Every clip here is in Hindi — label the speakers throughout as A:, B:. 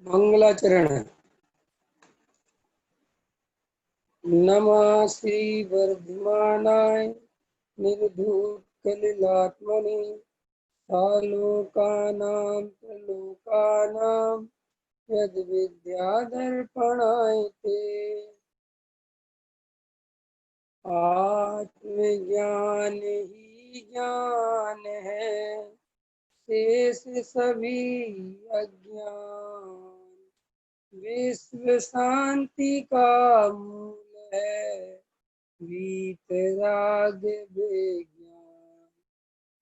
A: मंगलाचरण। नमः श्री वर्धमानाय निर्धूत कलिलात्मने आलोकानां प्रलोकानां यद् विद्यादर्पणाय ते। आत्मज्ञान ही ज्ञान है, शेष सभी अज्ञान विश्व शांति का मूल है। वीतराग विज्ञान,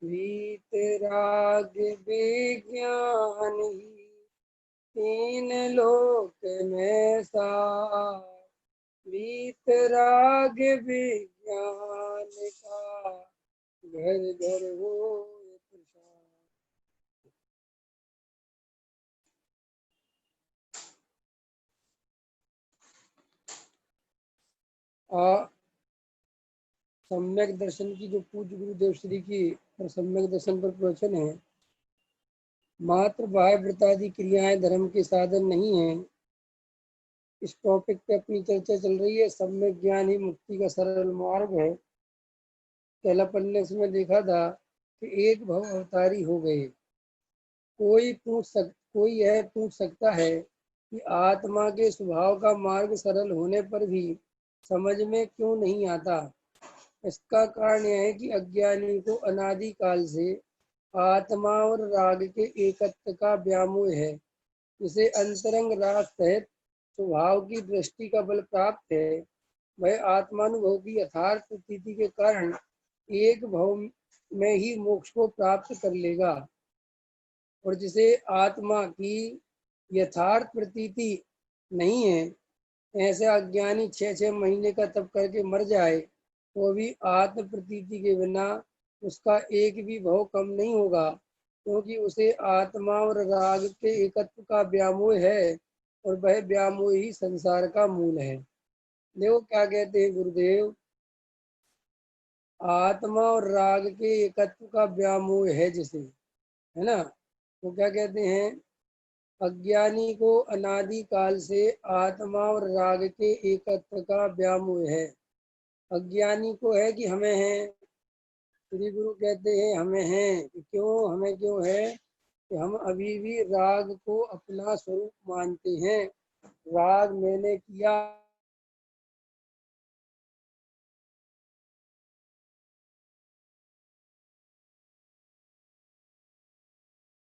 A: वीतराग विज्ञान ही तीन लोक में सार। वीतराग विज्ञान का घर घर हो प्रसार। सम्यक दर्शन की जो पूज्य गुरुदेव श्री की और सम्यक दर्शन पर प्रवचन है। मात्र बाह्य व्रतादि क्रियाएं धर्म के साधन नहीं है। इस टॉपिक पे अपनी चर्चा चल रही है। सम्यक ज्ञान ही मुक्ति का सरल मार्ग है। पहला पन्ने से मैं देखा था कि एक भव अवतारी हो गए। कोई यह पूछ सकता है कि आत्मा के स्वभाव का मार्ग सरल होने पर भी समझ में क्यों नहीं आता। इसका कारण यह है कि अज्ञानी को अनादि काल से आत्मा और राग के एकत्व का व्यामोह है। जिसे अंतरंग राग सहित स्वभाव की दृष्टि का बल प्राप्त है, वह आत्मानुभव की यथार्थ प्रतीति के कारण एक भव में ही मोक्ष को प्राप्त कर लेगा। और जिसे आत्मा की यथार्थ प्रतीति नहीं है, ऐसे अज्ञानी 6-6 महीने का तप करके मर जाए तो भी आत्म प्रतीति के बिना उसका एक भी भव कम नहीं होगा, क्योंकि उसे आत्मा और राग के एकत्व का व्यामोह है और वह व्यामोह ही संसार का मूल है। देखो क्या कहते हैं गुरुदेव, आत्मा और राग के एकत्व का व्यामोह है जिसे, है ना, वो क्या कहते हैं, अज्ञानी को अनादि काल से आत्मा और राग के एकत्व का व्यामोह है। अज्ञानी को है कि हमें है, श्री गुरु कहते हैं हमें है। क्यों हमें क्यों है कि हम अभी भी राग को अपना स्वरूप मानते हैं। राग मैंने किया,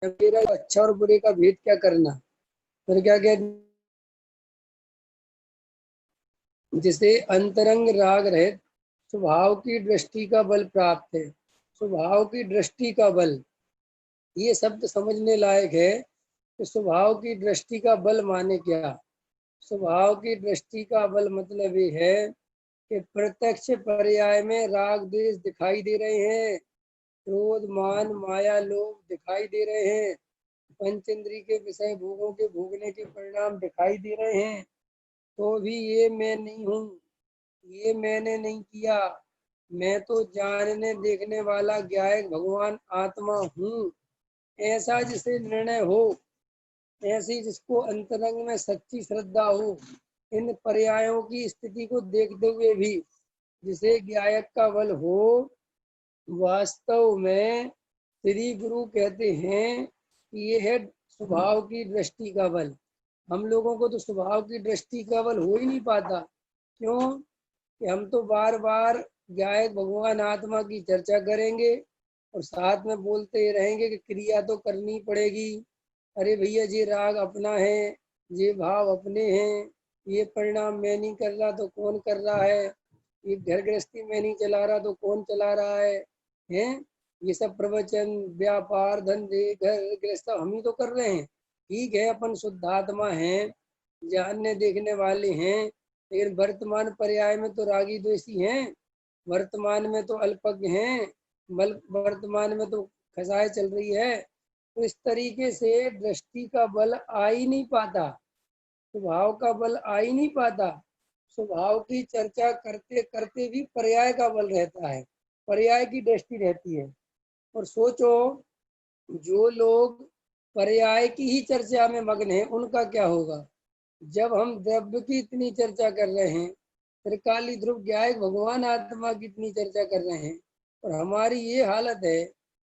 A: मेरा अच्छा और बुरे का भेद क्या करना। फिर क्या कहते, जिसे अंतरंग राग रहित स्वभाव की दृष्टि का बल प्राप्त है। स्वभाव की दृष्टि का बल, ये शब्द समझने लायक है कि स्वभाव की दृष्टि का बल माने क्या। स्वभाव की दृष्टि का बल मतलब ये है कि प्रत्यक्ष पर्याय में राग द्वेष दिखाई दे रहे हैं, क्रोध मान माया लोभ दिखाई दे रहे हैं, पंचेंद्री के विषय भोगों के भोगने के परिणाम दिखाई दे रहे हैं, तो भी ये मैं नहीं हूँ, ये मैंने नहीं किया, मैं तो जानने देखने वाला ज्ञायक भगवान आत्मा हूँ, ऐसा जिसे निर्णय हो, ऐसी जिसको अंतरंग में सच्ची श्रद्धा हो, इन पर्यायों की स्थिति को देखते हुए भी जिसे ज्ञायक का बल हो, वास्तव में श्री गुरु कहते हैं कि ये है स्वभाव की दृष्टि का बल। हम लोगों को तो स्वभाव की दृष्टि का बल हो ही नहीं पाता। क्यों कि हम तो बार बार ज्ञायक भगवान आत्मा की चर्चा करेंगे और साथ में बोलते रहेंगे कि क्रिया तो करनी पड़ेगी। अरे भैया ये राग अपना है, ये भाव अपने हैं, ये परिणाम मैं नहीं कर रहा तो कौन कर रहा है, ये घर गृहस्थी में नहीं चला रहा तो कौन चला रहा है, हैं? ये सब प्रवचन व्यापार धंधे घर गृहस्थ हम ही तो कर रहे हैं। ठीक है, अपन शुद्धात्मा हैं, जानने देखने वाले हैं, लेकिन वर्तमान पर्याय में तो रागी द्वेषी हैं, वर्तमान में तो अल्पज्ञ हैं, वर्तमान में तो खसाएं चल रही है। तो इस तरीके से दृष्टि का बल आ ही नहीं पाता, स्वभाव का बल आ ही नहीं पाता। स्वभाव की चर्चा करते करते भी पर्याय का बल रहता है, पर्याय की दृष्टि रहती है। और सोचो, जो लोग पर्याय की ही चर्चा में मग्न है, उनका क्या होगा। जब हम द्रव्य की इतनी चर्चा कर रहे हैं, त्रिकाली ध्रुव ज्ञायक भगवान आत्मा की इतनी चर्चा कर रहे हैं, और हमारी ये हालत है,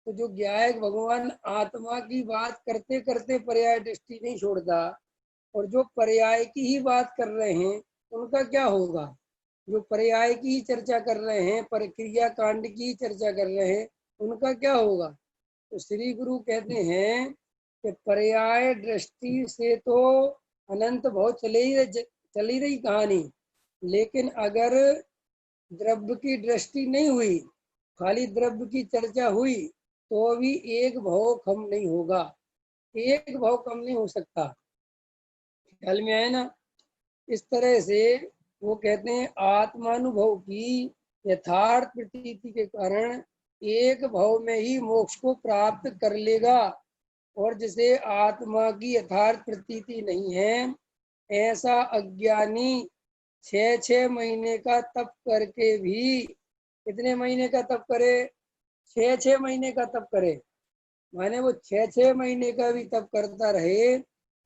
A: तो जो ज्ञायक भगवान आत्मा की बात करते करते पर्याय दृष्टि नहीं छोड़ता, और जो पर्याय की ही बात कर रहे हैं उनका क्या होगा। जो पर्याय की ही चर्चा कर रहे हैं, प्रक्रिया कांड की चर्चा कर रहे हैं, उनका क्या होगा। तो श्री गुरु कहते हैं कि पर्याय दृष्टि से तो अनंत बहुत चली रही कहानी, लेकिन अगर द्रव्य की दृष्टि नहीं हुई, खाली द्रव्य की चर्चा हुई, तो भी एक भाव कम नहीं होगा, एक भाव कम नहीं हो सकता। ख्याल में आए ना। इस तरह से वो कहते हैं आत्मानुभव की यथार्थ प्रतीति के कारण एक भाव में ही मोक्ष को प्राप्त कर लेगा, और जिसे आत्मा की यथार्थ प्रतीति नहीं है, ऐसा अज्ञानी 6 महीने का तप करके भी, कितने महीने का तप करे, 6 महीने का तप करे, माने वो 6 महीने का भी तप करता रहे,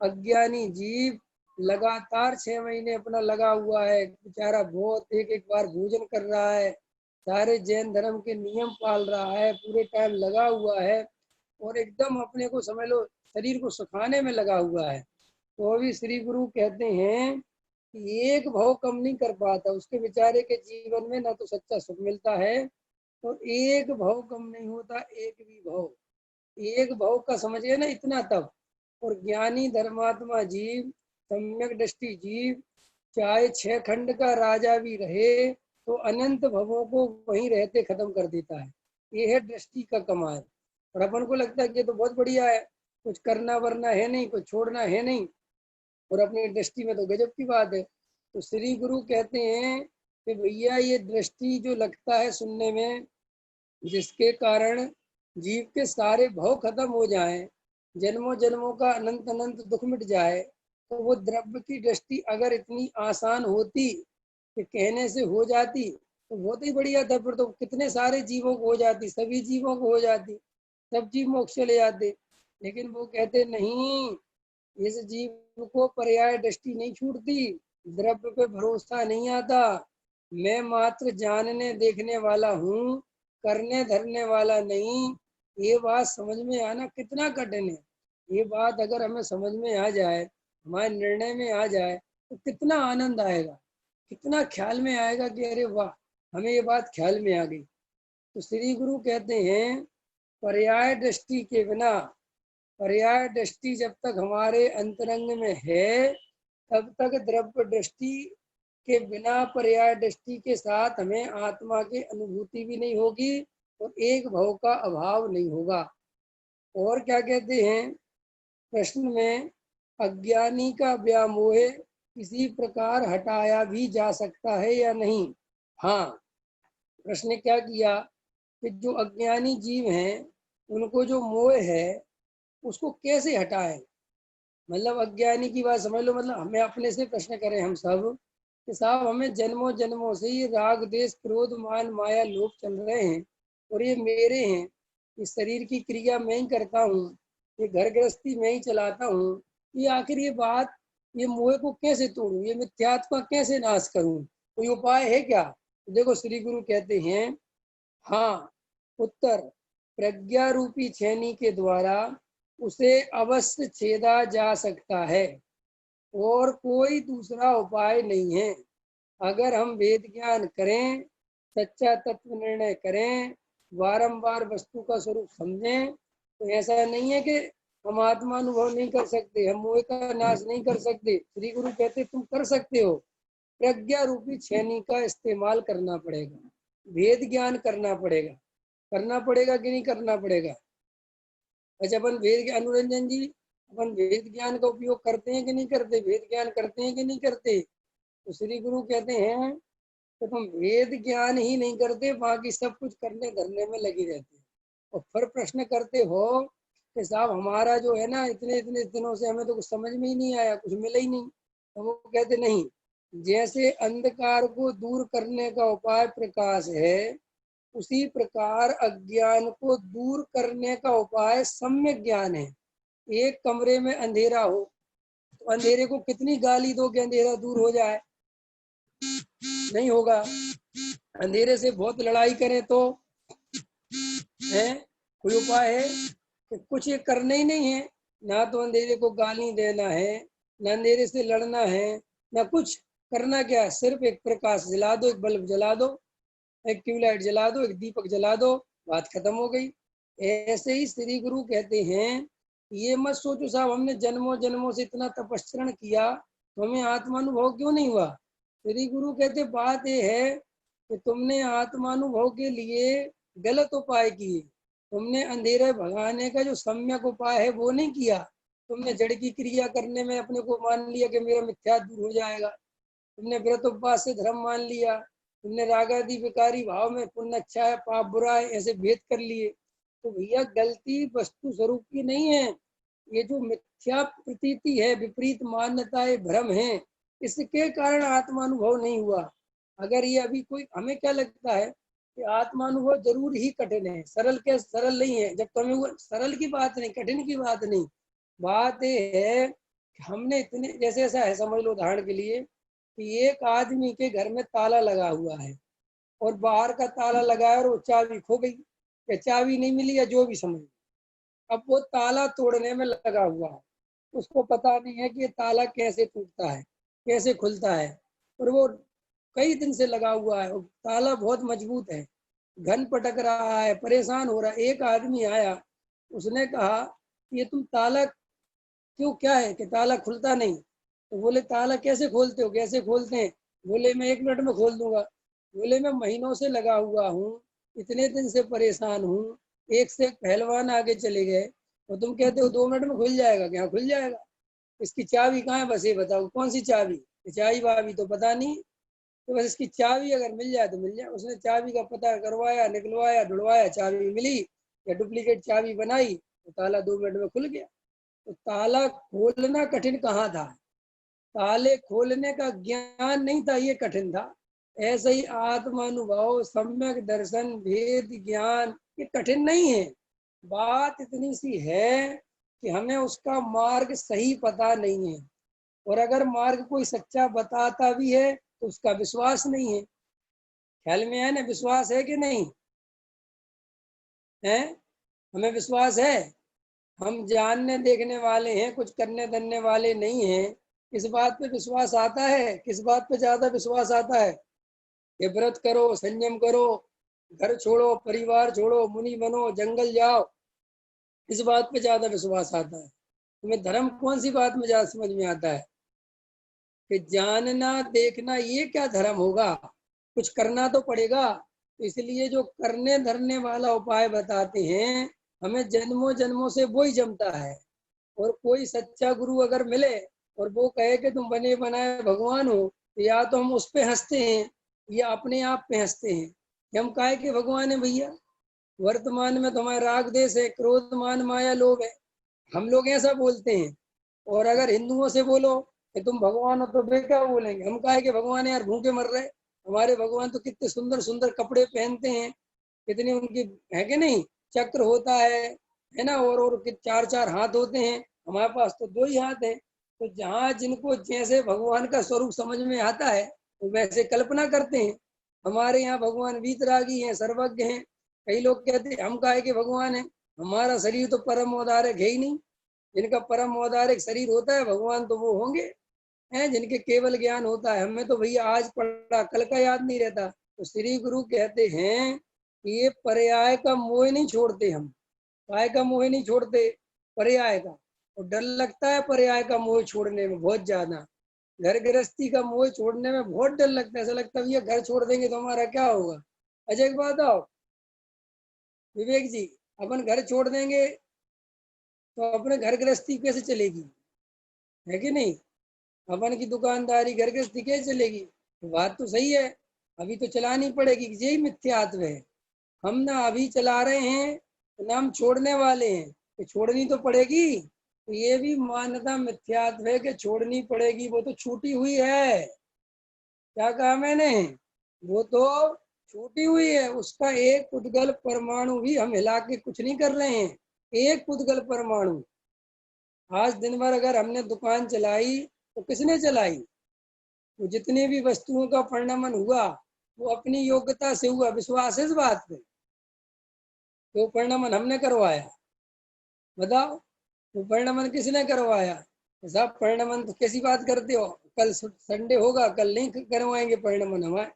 A: अज्ञानी जीव लगातार 6 महीने अपना लगा हुआ है, बेचारा बहुत एक एक बार भोजन कर रहा है, सारे जैन धर्म के नियम पाल रहा है, पूरे टाइम लगा हुआ है, और एकदम अपने को समझ लो शरीर को सुखाने में लगा हुआ है, तो भी श्री गुरु कहते हैं कि एक भाव कम नहीं कर पाता, उसके बेचारे के जीवन में ना तो सच्चा सुख मिलता है, तो एक भाव कम नहीं होता, एक भी भाव, एक भाव का समझिए ना इतना तब। और ज्ञानी धर्मात्मा जीव, सम्यक दृष्टि जीव, चाहे 6 खंड का राजा भी रहे, तो अनंत भवों को वहीं रहते खत्म कर देता है। ये है दृष्टि का कमाल। और अपन को लगता है कि तो बहुत बढ़िया है, कुछ करना वरना है नहीं, कुछ छोड़ना है नहीं, और अपनी दृष्टि में तो गजब की बात है। तो श्री गुरु कहते हैं कि भैया ये दृष्टि जो लगता है सुनने में, जिसके कारण जीव के सारे भव खत्म हो जाएं, जन्मों जन्मों का अनंत अनंत दुख मिट जाए, तो वो द्रव्य की दृष्टि अगर इतनी आसान होती कि कहने से हो जाती, तो बहुत ही बढ़िया था, फिर तो कितने सारे जीवों को हो जाती, सभी जीवों को हो जाती, सब जीव मोक्ष चले जाते। लेकिन वो कहते नहीं, इस जीव को पर्याय दृष्टि नहीं छूटती, द्रव्य पे भरोसा नहीं आता, मैं मात्र जानने देखने वाला हूँ, करने धरने वाला नहीं। ये बात समझ में आना कितना कठिन है। ये बात अगर हमें समझ में आ जाए, हमारे निर्णय में आ जाए, तो कितना आनंद आएगा, कितना ख्याल में आएगा कि अरे वाह, हमें ये बात ख्याल में आ गई। तो श्री गुरु कहते हैं पर्याय दृष्टि के बिना, पर्याय दृष्टि जब तक हमारे अंतरंग में है, तब तक द्रव्य दृष्टि के बिना पर्याय दृष्टि के साथ हमें आत्मा की अनुभूति भी नहीं होगी, और एक भाव का अभाव नहीं होगा। और क्या कहते हैं प्रश्न में, अज्ञानी का व्यामोह किसी प्रकार हटाया भी जा सकता है या नहीं। हाँ, प्रश्न ने क्या किया कि जो अज्ञानी जीव हैं, उनको जो मोह है उसको कैसे हटाएं। मतलब अज्ञानी की बात समझ लो, मतलब हमें अपने से प्रश्न करें हम सब कि साहब हमें जन्मों जन्मों से ये राग देश क्रोध मान माया लोभ चल रहे हैं, और ये मेरे हैं, इस शरीर की क्रिया मैं ही करता हूँ, ये घर गृहस्थी मैं ही चलाता हूँ, ये आखिर ये बात, ये मोह को कैसे तोड़ूं, ये मिथ्यात्व का कैसे नाश करूं, कोई उपाय है क्या। तो देखो श्री गुरु कहते हैं हाँ, उत्तर प्रज्ञा रूपी छेनी के द्वारा उसे अवश्य छेदा जा सकता है, और कोई दूसरा उपाय नहीं है। अगर हम वेद ज्ञान करें, सच्चा तत्व निर्णय करें, बारंबार वस्तु का स्वरूप समझें, तो ऐसा नहीं है कि हम आत्मा अनुभव नहीं कर सकते, हम मोह का नाश नहीं कर सकते। श्री गुरु कहते तुम कर सकते हो, प्रज्ञा रूपी छेनी का इस्तेमाल करना पड़ेगा, वेद ज्ञान करना पड़ेगा। करना पड़ेगा कि नहीं करना पड़ेगा। अच्छा, अपन वेद के अनुरंजन जी, अपन वेद ज्ञान का उपयोग करते हैं कि नहीं करते, वेद ज्ञान करते हैं कि नहीं करते। तो श्री गुरु कहते हैं तो तुम वेद ज्ञान ही नहीं करते, बाकी सब कुछ करने धरने में लगी रहते हैं, और फिर प्रश्न करते हो कि साहब हमारा जो है ना, इतने इतने दिनों से हमें तो कुछ समझ में ही नहीं आया, कुछ मिला ही नहीं। तो वो कहते नहीं, जैसे अंधकार को दूर करने का उपाय प्रकाश है, उसी प्रकार अज्ञान को दूर करने का उपाय सम्यक ज्ञान है। एक कमरे में अंधेरा हो तो अंधेरे को कितनी गाली दो कि अंधेरा दूर हो जाए? नहीं होगा। अंधेरे से बहुत लड़ाई करें तो है कोई उपाय है कि कुछ ये करना ही नहीं है। ना तो अंधेरे को गाली देना है, ना अंधेरे से लड़ना है, ना कुछ करना। क्या है? सिर्फ एक प्रकाश जला दो, एक बल्ब जला दो, एक ट्यूबलाइट जला दो, एक दीपक जला दो, बात खत्म हो गई। ऐसे ही श्री गुरु कहते हैं, ये मत सोचो साहब हमने जन्मों जन्मों से इतना तपस्रण किया तो हमें आत्मानुभव क्यों नहीं हुआ। श्री गुरु कहते बात ये है कि तुमने आत्मानुभव के लिए गलत उपाय किए। तुमने अंधेरे भगाने का जो सम्यक उपाय है वो नहीं किया। तुमने जड़ की क्रिया करने में अपने को मान लिया कि मेरा मिथ्या दूर हो जाएगा। तुमने व्रत उपवास से धर्म मान लिया। तुमने रागादि विकारी भाव में पुण्य अच्छा है पाप बुरा है ऐसे भेद कर लिए। तो भैया गलती वस्तु स्वरूप की नहीं है, ये जो मिथ्या प्रतीति है, विपरीत मान्यता है, भ्रम है, इसके कारण आत्मानुभव नहीं हुआ। अगर ये अभी कोई, हमें क्या लगता है कि आत्मानुभव जरूर ही कठिन है, सरल क्या सरल नहीं है। जब तुम्हें वो सरल की बात नहीं, कठिन की बात नहीं, बात ये है कि हमने इतने, जैसे ऐसा है समझ लो उदाहरण के लिए कि एक आदमी के घर में ताला लगा हुआ है और बाहर का ताला लगा है और वो चाबी खो गई या चाबी नहीं मिली या जो भी समझ। अब वो ताला तोड़ने में लगा हुआ है, उसको पता नहीं है कि ये ताला कैसे टूटता है, कैसे खुलता है, और वो कई दिन से लगा हुआ है और ताला बहुत मजबूत है, घन पटक रहा है, परेशान हो रहा है। एक आदमी आया, उसने कहा ये तुम ताला क्यों, क्या है कि ताला खुलता नहीं? तो बोले ताला कैसे खोलते हो, कैसे खोलते हैं? बोले मैं 1 मिनट में खोल दूंगा। बोले मैं महीनों से लगा हुआ हूँ, इतने दिन से परेशान हूँ, एक से एक पहलवान आगे चले गए और तुम कहते हो 2 मिनट में खुल जाएगा? क्या खुल जाएगा? इसकी चाबी कहाँ है बस ये बताओ, कौन सी चाबी? चाबी वाबी तो पता नहीं। तो बस इसकी चाबी अगर मिल जाए तो मिल जाए। उसने चाबी का पता करवाया, निकलवाया, ढुलवाया, चाबी मिली या डुप्लीकेट चाबी बनाई तो ताला 2 मिनट में खुल गया। तो ताला खोलना कठिन कहाँ था? ताले खोलने का ज्ञान नहीं था, ये कठिन था। ऐसे ही आत्मानुभव, सम्यक दर्शन, भेद ज्ञान ये कठिन नहीं है। बात इतनी सी है कि हमें उसका मार्ग सही पता नहीं है, और अगर मार्ग कोई सच्चा बताता भी है तो उसका विश्वास नहीं है। ख्याल में है ना? विश्वास है कि नहीं है? हमें विश्वास है। हम जानने देखने वाले हैं, कुछ करने धरने वाले नहीं हैं। इस बात पे विश्वास आता है। किस बात पे ज्यादा विश्वास आता है? ये व्रत करो, संयम करो, घर छोड़ो, परिवार छोड़ो, मुनि बनो, जंगल जाओ, इस बात पे ज्यादा विश्वास आता है। तुम्हें धर्म कौन सी बात में ज्यादा समझ में आता है? कि जानना देखना, ये क्या धर्म होगा? कुछ करना तो पड़ेगा। तो इसलिए जो करने धरने वाला उपाय बताते हैं, हमें जन्मों जन्मों से वो ही जमता है। और कोई सच्चा गुरु अगर मिले और वो कहे कि तुम बने बनाए भगवान हो, तो या तो हम उस पे हंसते हैं या अपने आप पे हंसते हैं कि हम काहे के भगवान है भैया। वर्तमान में तुम्हारा राग देश है, क्रोध मान माया लोभ है, हम लोग ऐसा बोलते हैं। और अगर हिंदुओं से बोलो कि तुम भगवान हो तो वे क्या बोलेंगे, हम काहे के भगवान है यार, भूखे मर रहे। हमारे भगवान तो कितने सुंदर सुंदर कपड़े पहनते हैं, कितनी उनकी है कि नहीं, चक्र होता है ना, और चार चार हाथ होते हैं। हमारे पास तो 2 ही हाथ हैं। तो जहाँ जिनको जैसे भगवान का स्वरूप समझ में आता है वो वैसे कल्पना करते हैं। हमारे यहाँ भगवान वीतरागी हैं, सर्वज्ञ हैं। कई लोग कहते हैं हम काहे के भगवान हैं, हमारा शरीर तो परम औदार्य है ही नहीं। जिनका परम औदार्य शरीर होता है भगवान तो वो होंगे हैं जिनके केवल ज्ञान होता है। हमें तो भैया आज पढ़ा कल का याद नहीं रहता। तो श्री गुरु कहते हैं कि ये पर्याय का मोह नहीं छोड़ते हम। काय का मोह नहीं छोड़ते? पर्याय का। और डर लगता है पर्याय का मोह छोड़ने में बहुत ज्यादा। घर गृहस्थी का मोह छोड़ने में बहुत डर लगता है। ऐसा लगता है भैया घर छोड़ देंगे तो हमारा क्या होगा। अच्छा एक बात आओ विवेक जी, अपन घर छोड़ देंगे तो अपने घर गृहस्थी कैसे चलेगी? है कि नहीं? अपन की दुकानदारी घर गृहस्थी कैसे चलेगी? तो बात तो सही है, अभी तो चलानी पड़ेगी। यही मिथ्यात्व है। हम ना अभी चला रहे हैं तो ना हम छोड़ने वाले हैं, तो छोड़नी तो पड़ेगी। तो ये भी मान्यता मिथ्यात्व है कि छोड़नी पड़ेगी, वो तो छूटी हुई है। क्या कहा मैंने? वो तो छूटी हुई है। उसका एक उद्गल परमाणु भी हम हिला के कुछ नहीं कर रहे हैं। एक उद्गल परमाणु आज दिन भर अगर हमने दुकान चलाई तो किसने चलाई? तो जितने भी वस्तुओं का परिणमन हुआ वो अपनी योग्यता से हुआ, विश्वास है इस बात पे। तो परिणमन हमने करवाया, बताओ वो परिणमन किसने करवाया? साहब परिणमन तो कैसी बात करते हो, कल संडे होगा, कल नहीं करवाएंगे परिणमन हमारे।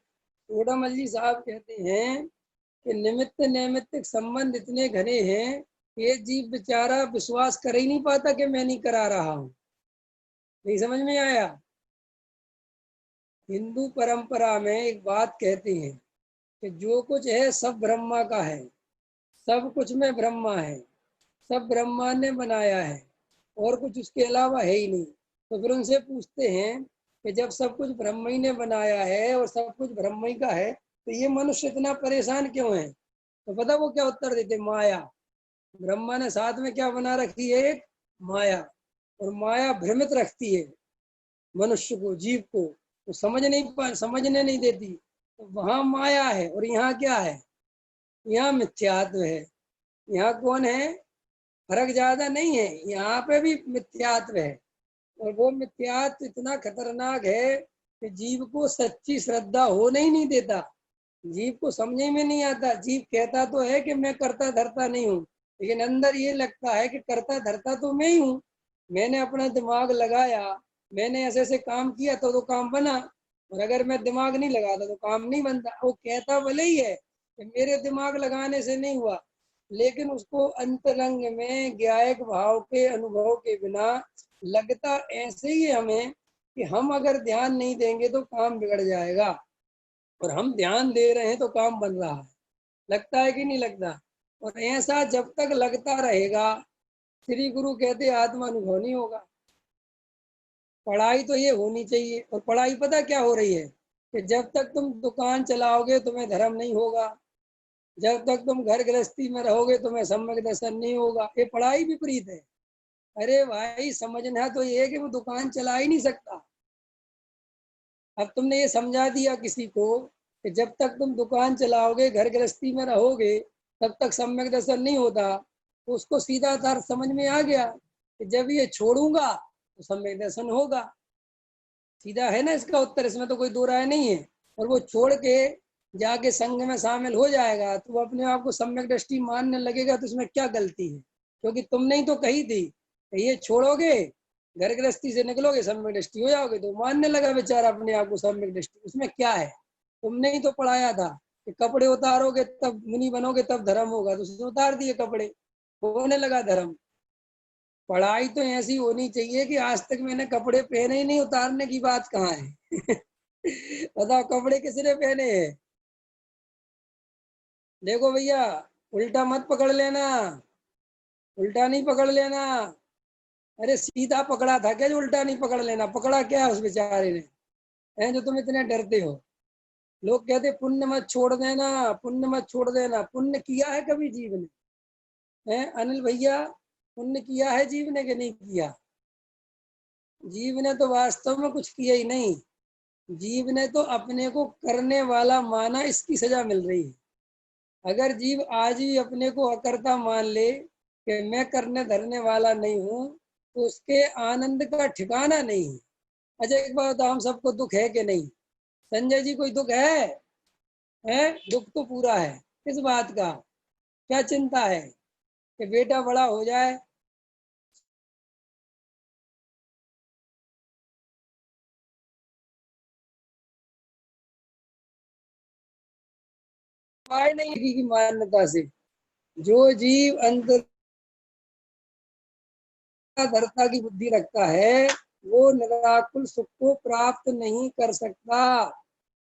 A: टोडामल जी साहब कहते हैं कि निमित्त नैमित्तिक संबंध इतने घने हैं, ये जीव बेचारा विश्वास कर ही नहीं पाता कि मैं नहीं करा रहा हूं। नहीं समझ में आया? हिंदू परंपरा में एक बात कहते हैं कि जो कुछ है सब ब्रह्मा का है, सब कुछ में ब्रह्मा है, सब ब्रह्मा ने बनाया है और कुछ उसके अलावा है ही नहीं। तो फिर उनसे पूछते हैं कि जब सब कुछ ब्रह्म ही ने बनाया है और सब कुछ ब्रह्म ही का है तो ये मनुष्य इतना परेशान क्यों है? तो पता वो क्या उत्तर देते? माया। ब्रह्मा ने साथ में क्या बना रखी है? एक माया। और माया भ्रमित रखती है मनुष्य को, जीव को, तो समझने नहीं देती। तो वहां माया है और यहाँ क्या है? यहाँ मिथ्यात्व है। यहाँ कौन है? फर्क ज्यादा नहीं है, यहाँ पे भी मिथ्यात्व है। और वो मिथ्यात्व इतना खतरनाक है कि जीव को सच्ची श्रद्धा होने ही नहीं देता। जीव को समझे में नहीं आता। जीव कहता तो है कि मैं करता धरता नहीं हूँ, लेकिन अंदर ये लगता है कि करता धरता तो मैं ही हूँ। मैंने अपना दिमाग लगाया, मैंने ऐसे ऐसे काम किया तो काम बना, और अगर मैं दिमाग नहीं लगाता तो काम नहीं बनता। वो कहता भले ही है कि मेरे दिमाग लगाने से नहीं हुआ, लेकिन उसको अंतरंग में ज्ञायक भाव के अनुभव के बिना लगता ऐसे ही हमें कि हम अगर ध्यान नहीं देंगे तो काम बिगड़ जाएगा, और हम ध्यान दे रहे हैं तो काम बन रहा है। लगता है कि नहीं लगता? और ऐसा जब तक लगता रहेगा, श्री गुरु कहते आत्मा अनुभव नहीं होगा। पढ़ाई तो ये होनी चाहिए, और पढ़ाई पता क्या हो रही है कि जब तक तुम दुकान चलाओगे तुम्हें धर्म नहीं होगा, जब तक तुम घर गृहस्थी में रहोगे तुम्हें सम्यक दर्शन नहीं होगा। ये पढ़ाई विपरीत है। अरे भाई समझना तो ये है कि वो दुकान चला ही नहीं सकता। अब तुमने ये समझा दिया किसी को कि जब तक तुम दुकान चलाओगे, घर गृहस्थी में रहोगे, तब तक सम्यक दर्शन नहीं होता, तो उसको सीधा अर्थ समझ में आ गया कि जब ये छोड़ूंगा तो सम्यक दर्शन होगा। सीधा है ना इसका उत्तर, इसमें तो कोई दो राय नहीं है। और वो छोड़ के जाके संघ में शामिल हो जाएगा तो वो अपने आप को सम्यक दृष्टि मानने लगेगा, तो इसमें क्या गलती है? क्योंकि तुमने ही तो कही थी कि ये छोड़ोगे, घर गृहस्थी से निकलोगे, सम्यक दृष्टि हो जाओगे। तो मानने लगा बेचारा अपने आप को सम्यक दृष्टि। उसमें क्या है? तुमने ही तो पढ़ाया था कि कपड़े उतारोगे तब मुनि बनोगे, तब धर्म होगा। तो उसने उतार दिए कपड़े, होने लगा धर्म। पढ़ाई तो ऐसी होनी चाहिए कि आज तक मैंने कपड़े पहने ही नहीं, उतारने की बात कहाँ है? बताओ कपड़े किसने पहने हैं? देखो भैया, उल्टा मत पकड़ लेना, उल्टा नहीं पकड़ लेना। अरे सीधा पकड़ा था क्या जो उल्टा नहीं पकड़ लेना? पकड़ा क्या उस बेचारे ने, है जो तुम इतने डरते हो? लोग कहते पुण्य मत छोड़ देना, पुण्य मत छोड़ देना। पुण्य किया है कभी जीव ने? है अनिल भैया, पुण्य किया है जीव ने कि नहीं किया? जीव ने तो वास्तव में कुछ किया ही नहीं। जीव ने तो अपने को करने वाला माना, इसकी सजा मिल रही है। अगर जीव आज भी अपने को अकर्ता मान ले कि मैं करने धरने वाला नहीं हूँ, तो उसके आनंद का ठिकाना नहीं है। अच्छा एक बात, हम सबको दुख है कि नहीं? संजय जी कोई दुख है? दुख तो पूरा है। किस बात का? क्या चिंता है? कि बेटा बड़ा हो जाए, आए नहीं की मान्यता से। जो जीव अंतर धरता की बुद्धि रखता है वो निराकुल सुख को प्राप्त नहीं कर सकता।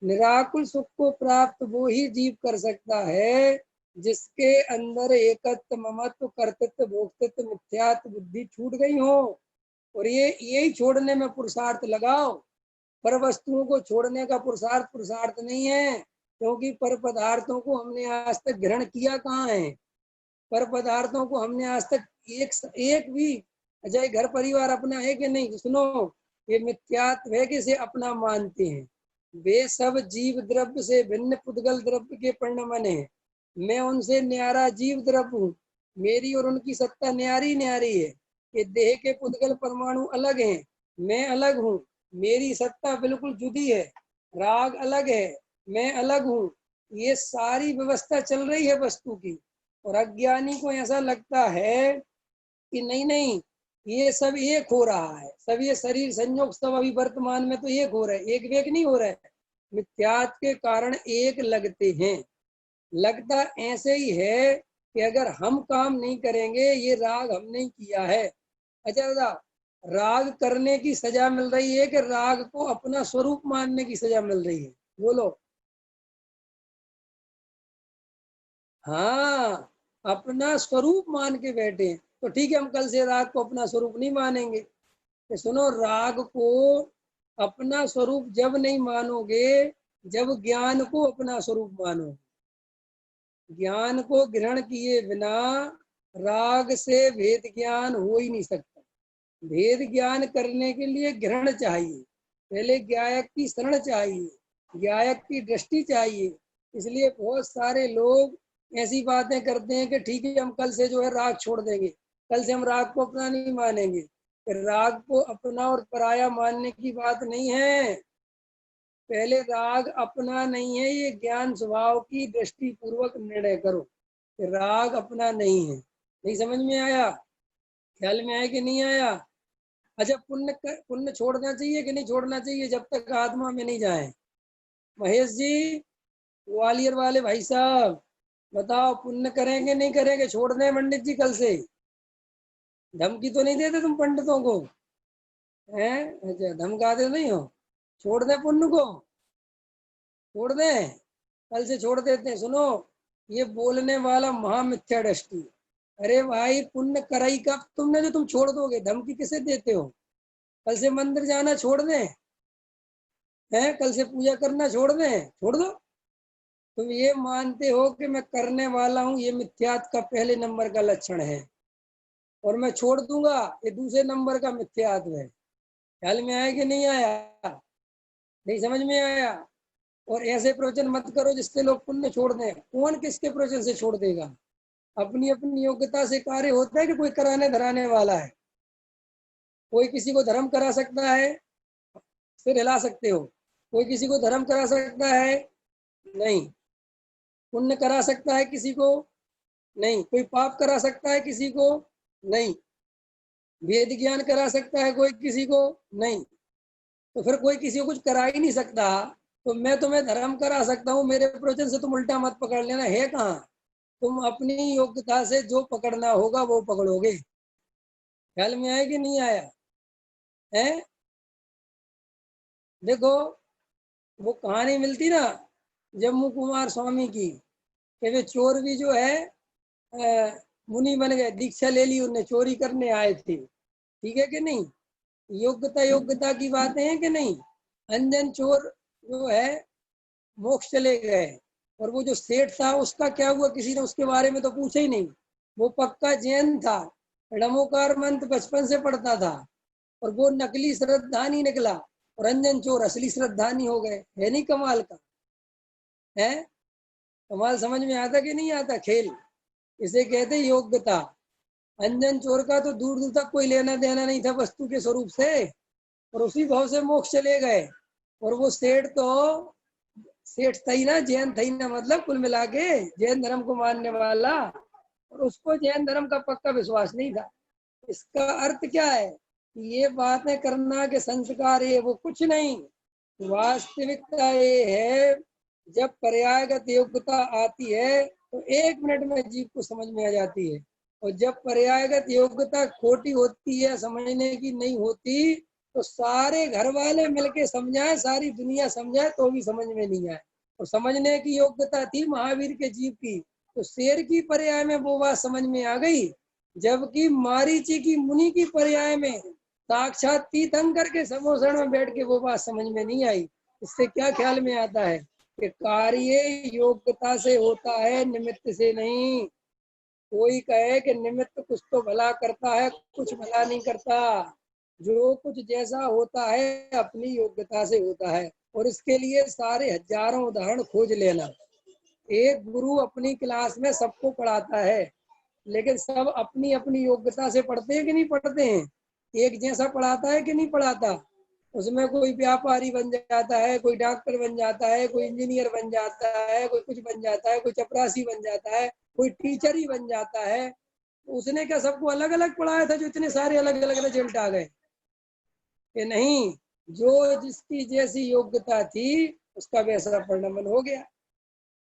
A: निराकुल सुख को प्राप्त वो ही जीव कर सकता है जिसके अंदर एकत्व, ममत्व, कर्तृत्व, भोक्तृत्व, मिथ्यात्व बुद्धि छूट गई हो। और ये यही छोड़ने में पुरुषार्थ लगाओ। पर वस्तुओं को छोड़ने का पुरुषार्थ पुरुषार्थ नहीं है, क्योंकि पर पदार्थों को हमने आज तक ग्रहण किया कहाँ है? पर पदार्थों को हमने आज तक एक भी, अजय घर परिवार अपना है कि नहीं? सुनो, ये मिथ्यात्व है कि इसे अपना मानते हैं। वे सब जीव द्रव्य से भिन्न पुद्गल द्रव्य के परिणमन है। मैं उनसे न्यारा जीव द्रव्य हूँ। मेरी और उनकी सत्ता न्यारी न्यारी है। कि देह के पुद्गल परमाणु अलग हैं, मैं अलग हूँ, मेरी सत्ता बिल्कुल जुदी है, राग अलग है, मैं अलग हूँ, ये सारी व्यवस्था चल रही है वस्तु की। और अज्ञानी को ऐसा लगता है कि नहीं नहीं, ये सब एक हो रहा है, सब ये शरीर संयोग सब अभी वर्तमान में तो एक हो रहा है, एक वेग नहीं हो रहा है, मिथ्यात्व के कारण एक लगते हैं। लगता ऐसे ही है कि अगर हम काम नहीं करेंगे, ये राग हमने किया है। अच्छा दादा, राग करने की सजा मिल रही है कि राग को अपना स्वरूप मानने की सजा मिल रही है? बोलो। हाँ, अपना स्वरूप मान के बैठे हैं। तो ठीक है, हम कल से राग को अपना स्वरूप नहीं मानेंगे। तो सुनो, राग को अपना स्वरूप जब नहीं मानोगे जब ज्ञान को अपना स्वरूप मानो। ज्ञान को ग्रहण किए बिना राग से भेद ज्ञान हो ही नहीं सकता। भेद ज्ञान करने के लिए ग्रहण चाहिए, पहले ज्ञायक की शरण चाहिए, ज्ञायक की दृष्टि चाहिए। इसलिए बहुत सारे लोग ऐसी बातें करते हैं कि ठीक है, हम कल से जो है राग छोड़ देंगे, कल से हम राग को अपना नहीं मानेंगे। राग को अपना और पराया मानने की बात नहीं है। पहले राग अपना नहीं है, ये ज्ञान स्वभाव की दृष्टि पूर्वक निर्णय करो कि राग अपना नहीं है। नहीं समझ में आया? ख्याल में आया कि नहीं आया? अच्छा, पुण्य छोड़ना चाहिए कि नहीं छोड़ना चाहिए जब तक आत्मा में नहीं जाए? महेश जी, ग्वालियर वाले भाई साहब, बताओ, पुण्य करेंगे नहीं करेंगे? छोड़ दें पंडित जी कल से? धमकी तो नहीं देते तुम पंडितों को? हैं? अच्छा, धमकाते नहीं हो? छोड़ दें पुण्य को? छोड़ दें? कल से छोड़ देते हैं। सुनो, ये बोलने वाला महामिथ्या दृष्टि। अरे भाई, पुण्य कराई कब तुमने जो तुम छोड़ दोगे? धमकी किसे देते हो? कल से मंदिर जाना छोड़ दें? हैं? कल से पूजा करना छोड़ दें? छोड़ दो। तुम ये मानते हो कि मैं करने वाला हूँ, ये मिथ्यात्व का पहले नंबर का लक्षण है। और मैं छोड़ दूंगा, ये दूसरे नंबर का मिथ्यात्व है। ख्याल में आया कि नहीं आया? नहीं समझ में आया? और ऐसे प्रवचन मत करो जिससे लोग पुण्य छोड़ दें। कौन किसके प्रवचन से छोड़ देगा? अपनी अपनी योग्यता से कार्य होता है कि कोई कराने धराने वाला है? कोई किसी को धर्म करा सकता है? सिर हिला सकते हो। कोई किसी को धर्म करा सकता है? नहीं। पुण्य करा सकता है किसी को? नहीं। कोई पाप करा सकता है किसी को? नहीं। वेद ज्ञान करा सकता है कोई किसी को? नहीं। तो फिर कोई किसी को कुछ करा ही नहीं सकता। तो मैं तुम्हें धर्म करा सकता हूँ, मेरे प्रवचन से तुम उल्टा मत पकड़ लेना। है कहाँ? तुम अपनी योग्यता से जो पकड़ना होगा वो पकड़ोगे। ख्याल में आया कि नहीं आया? है? देखो, वो कहानी मिलती ना जम्मू कुमार स्वामी की, कि वे चोर भी जो है मुनि बन गए, दीक्षा ले ली, उन्हें चोरी करने आए थे। ठीक है कि नहीं? योग्यता योग्यता की बातें हैं कि नहीं? अंजन चोर जो है मोक्ष चले गए, और वो जो सेठ था उसका क्या हुआ? किसी ने उसके बारे में तो पूछा ही नहीं। वो पक्का जैन था, णमोकार मंत्र बचपन से पढ़ता था, और वो नकली श्रद्धानी निकला, और अंजन चोर असली श्रद्धानी हो गए। है नहीं कमाल का? है? कमाल समझ में आता कि नहीं आता खेल? इसे कहते योग्यता। अंजन चोर का तो दूर दूर तक कोई लेना देना नहीं था वस्तु के स्वरूप से, और उसी भाव से मोक्ष चले गए। और वो सेठ तो सेठ था ही ना, जैन था ही ना, मतलब कुल मिला के जैन धर्म को मानने वाला, और उसको जैन धर्म का पक्का विश्वास नहीं था। इसका अर्थ क्या है? ये बातें करना के संस्कार ये वो कुछ नहीं। वास्तविकता ये है, जब पर्यायगत योग्यता आती है तो 1 मिनट में जीव को समझ में आ जाती है। और जब पर्यायगत योग्यता खोटी होती है, समझने की नहीं होती, तो सारे घर वाले मिलके समझाए, सारी दुनिया समझाए, तो भी समझ में नहीं आए। और समझने की योग्यता थी महावीर के जीव की, तो शेर की पर्याय में वो बात समझ में आ गई, जबकि मारीची की मुनि की पर्याय में साक्षात तीर्थंकर के समोसण में बैठ के वो बात समझ में नहीं आई। इससे क्या ख्याल में आता है कि कार्य योग्यता से होता है, निमित्त से नहीं। कोई कहे कि निमित्त कुछ तो भला करता है, कुछ भला नहीं करता। जो कुछ जैसा होता है अपनी योग्यता से होता है। और इसके लिए सारे हजारों उदाहरण खोज लेना। एक गुरु अपनी क्लास में सबको पढ़ाता है, लेकिन सब अपनी अपनी योग्यता से पढ़ते हैं कि नहीं पढ़ते हैं? एक जैसा पढ़ाता है कि नहीं पढ़ाता? उसमें कोई व्यापारी बन जाता है, कोई डॉक्टर बन जाता है, कोई इंजीनियर बन जाता है, कोई कुछ बन जाता है, कोई चपरासी बन जाता है, कोई टीचर ही बन जाता है। उसने क्या सबको अलग अलग पढ़ाया था जो इतने सारे अलग अलग रिजल्ट आ गए? कि नहीं, जो जिसकी जैसी योग्यता थी उसका वैसा परिणाम हो गया।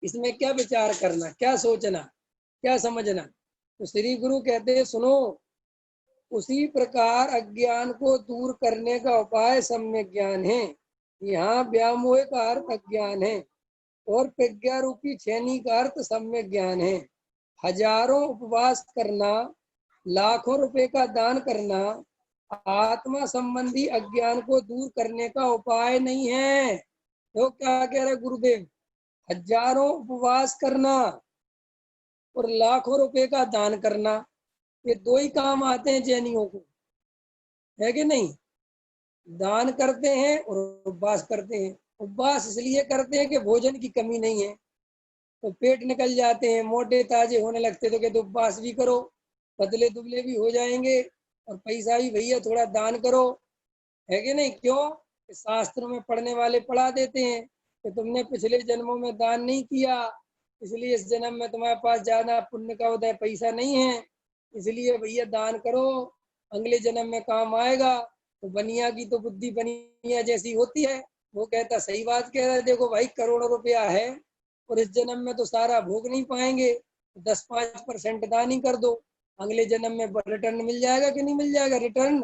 A: इसमें क्या विचार करना, क्या सोचना, क्या समझना? तो श्री गुरु कहते हैं सुनो, उसी प्रकार अज्ञान को दूर करने का उपाय सम्यक ज्ञान है। यहाँ व्यामोह का अर्थ अज्ञान है और प्रज्ञा रूपी छेनी का अर्थ सम्यक ज्ञान है। हजारों उपवास करना, लाखों रुपए का दान करना आत्मा संबंधी अज्ञान को दूर करने का उपाय नहीं है। तो क्या कह रहे गुरुदेव? हजारों उपवास करना और लाखों रुपए का दान करना, ये दो ही काम आते हैं जैनियों को, है कि नहीं? दान करते हैं और उपवास करते हैं। उपवास इसलिए करते हैं कि भोजन की कमी नहीं है, तो पेट निकल जाते हैं, मोटे ताजे होने लगते, तो कहते उपवास भी करो, पतले दुबले भी हो जाएंगे और पैसा भी भैया थोड़ा दान करो, है कि नहीं? क्यों? शास्त्रों में पढ़ने वाले पढ़ा देते हैं कि तुमने पिछले जन्मों में दान नहीं किया, इसलिए इस जन्म में तुम्हारे पास ज्यादा पुण्य का उदय पैसा नहीं है, इसलिए भैया दान करो, अगले जन्म में काम आएगा। तो बनिया की तो बुद्धि बनिया जैसी होती है। वो कहता सही बात कह रहा है, देखो भाई करोड़ों रुपया है और इस जन्म में तो सारा भोग नहीं पाएंगे, 10-5% दान ही कर दो, अगले जन्म में रिटर्न मिल जाएगा कि नहीं मिल जाएगा? रिटर्न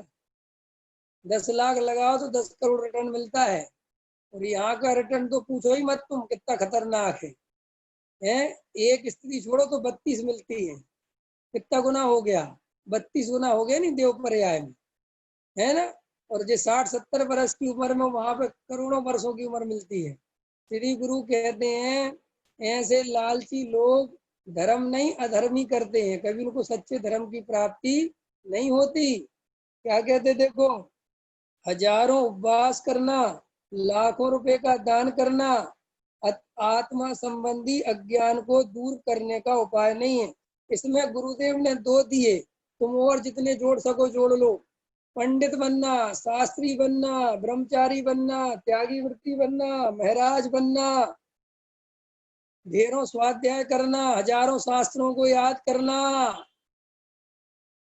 A: 10 लाख लगाओ तो 10 करोड़ रिटर्न मिलता है। और यहाँ का रिटर्न तो पूछो ही मत तुम, कितना खतरनाक है? एक स्त्री छोड़ो तो 32 मिलती है, कितना गुना हो गया? 32 गुना हो गया नहीं देव पर्याय में, है ना? और जो 60-70 वर्ष की उम्र में वहां पे करोड़ों वर्षों की उम्र मिलती है। श्री गुरु कहते हैं ऐसे लालची लोग धर्म नहीं अधर्मी करते हैं, कभी उनको सच्चे धर्म की प्राप्ति नहीं होती। क्या कहते देखो, हजारों उपवास करना, लाखों रुपए का दान करना आत्मा संबंधी अज्ञान को दूर करने का उपाय नहीं है। इसमें गुरुदेव ने 2 दिए, तुम और जितने जोड़ सको जोड़ लो। पंडित बनना, शास्त्री बनना, ब्रह्मचारी बनना, त्यागी वृत्ति बनना, महाराज बनना, ढेरों स्वाध्याय करना, हजारों शास्त्रों को याद करना,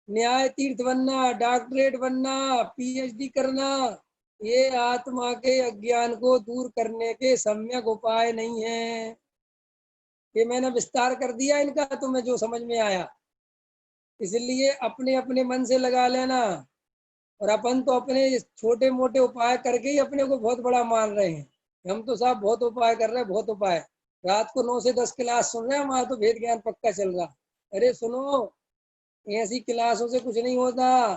A: न्याय तीर्थ बनना, डॉक्टरेट बनना, पीएचडी करना, ये आत्मा के अज्ञान को दूर करने के सम्यक उपाय नहीं है। ये मैंने विस्तार कर दिया इनका, तुम्हें जो समझ में आया। इसलिए अपने अपने मन से लगा लेना। और अपन तो अपने छोटे मोटे उपाय करके ही अपने को बहुत बड़ा मान रहे हैं। हम तो साहब बहुत उपाय कर रहे हैं, बहुत उपाय। रात को 9 से 10 क्लास सुन रहे हैं, हमारा तो भेद ज्ञान पक्का चल रहा। अरे सुनो, ऐसी क्लासों से कुछ नहीं होता,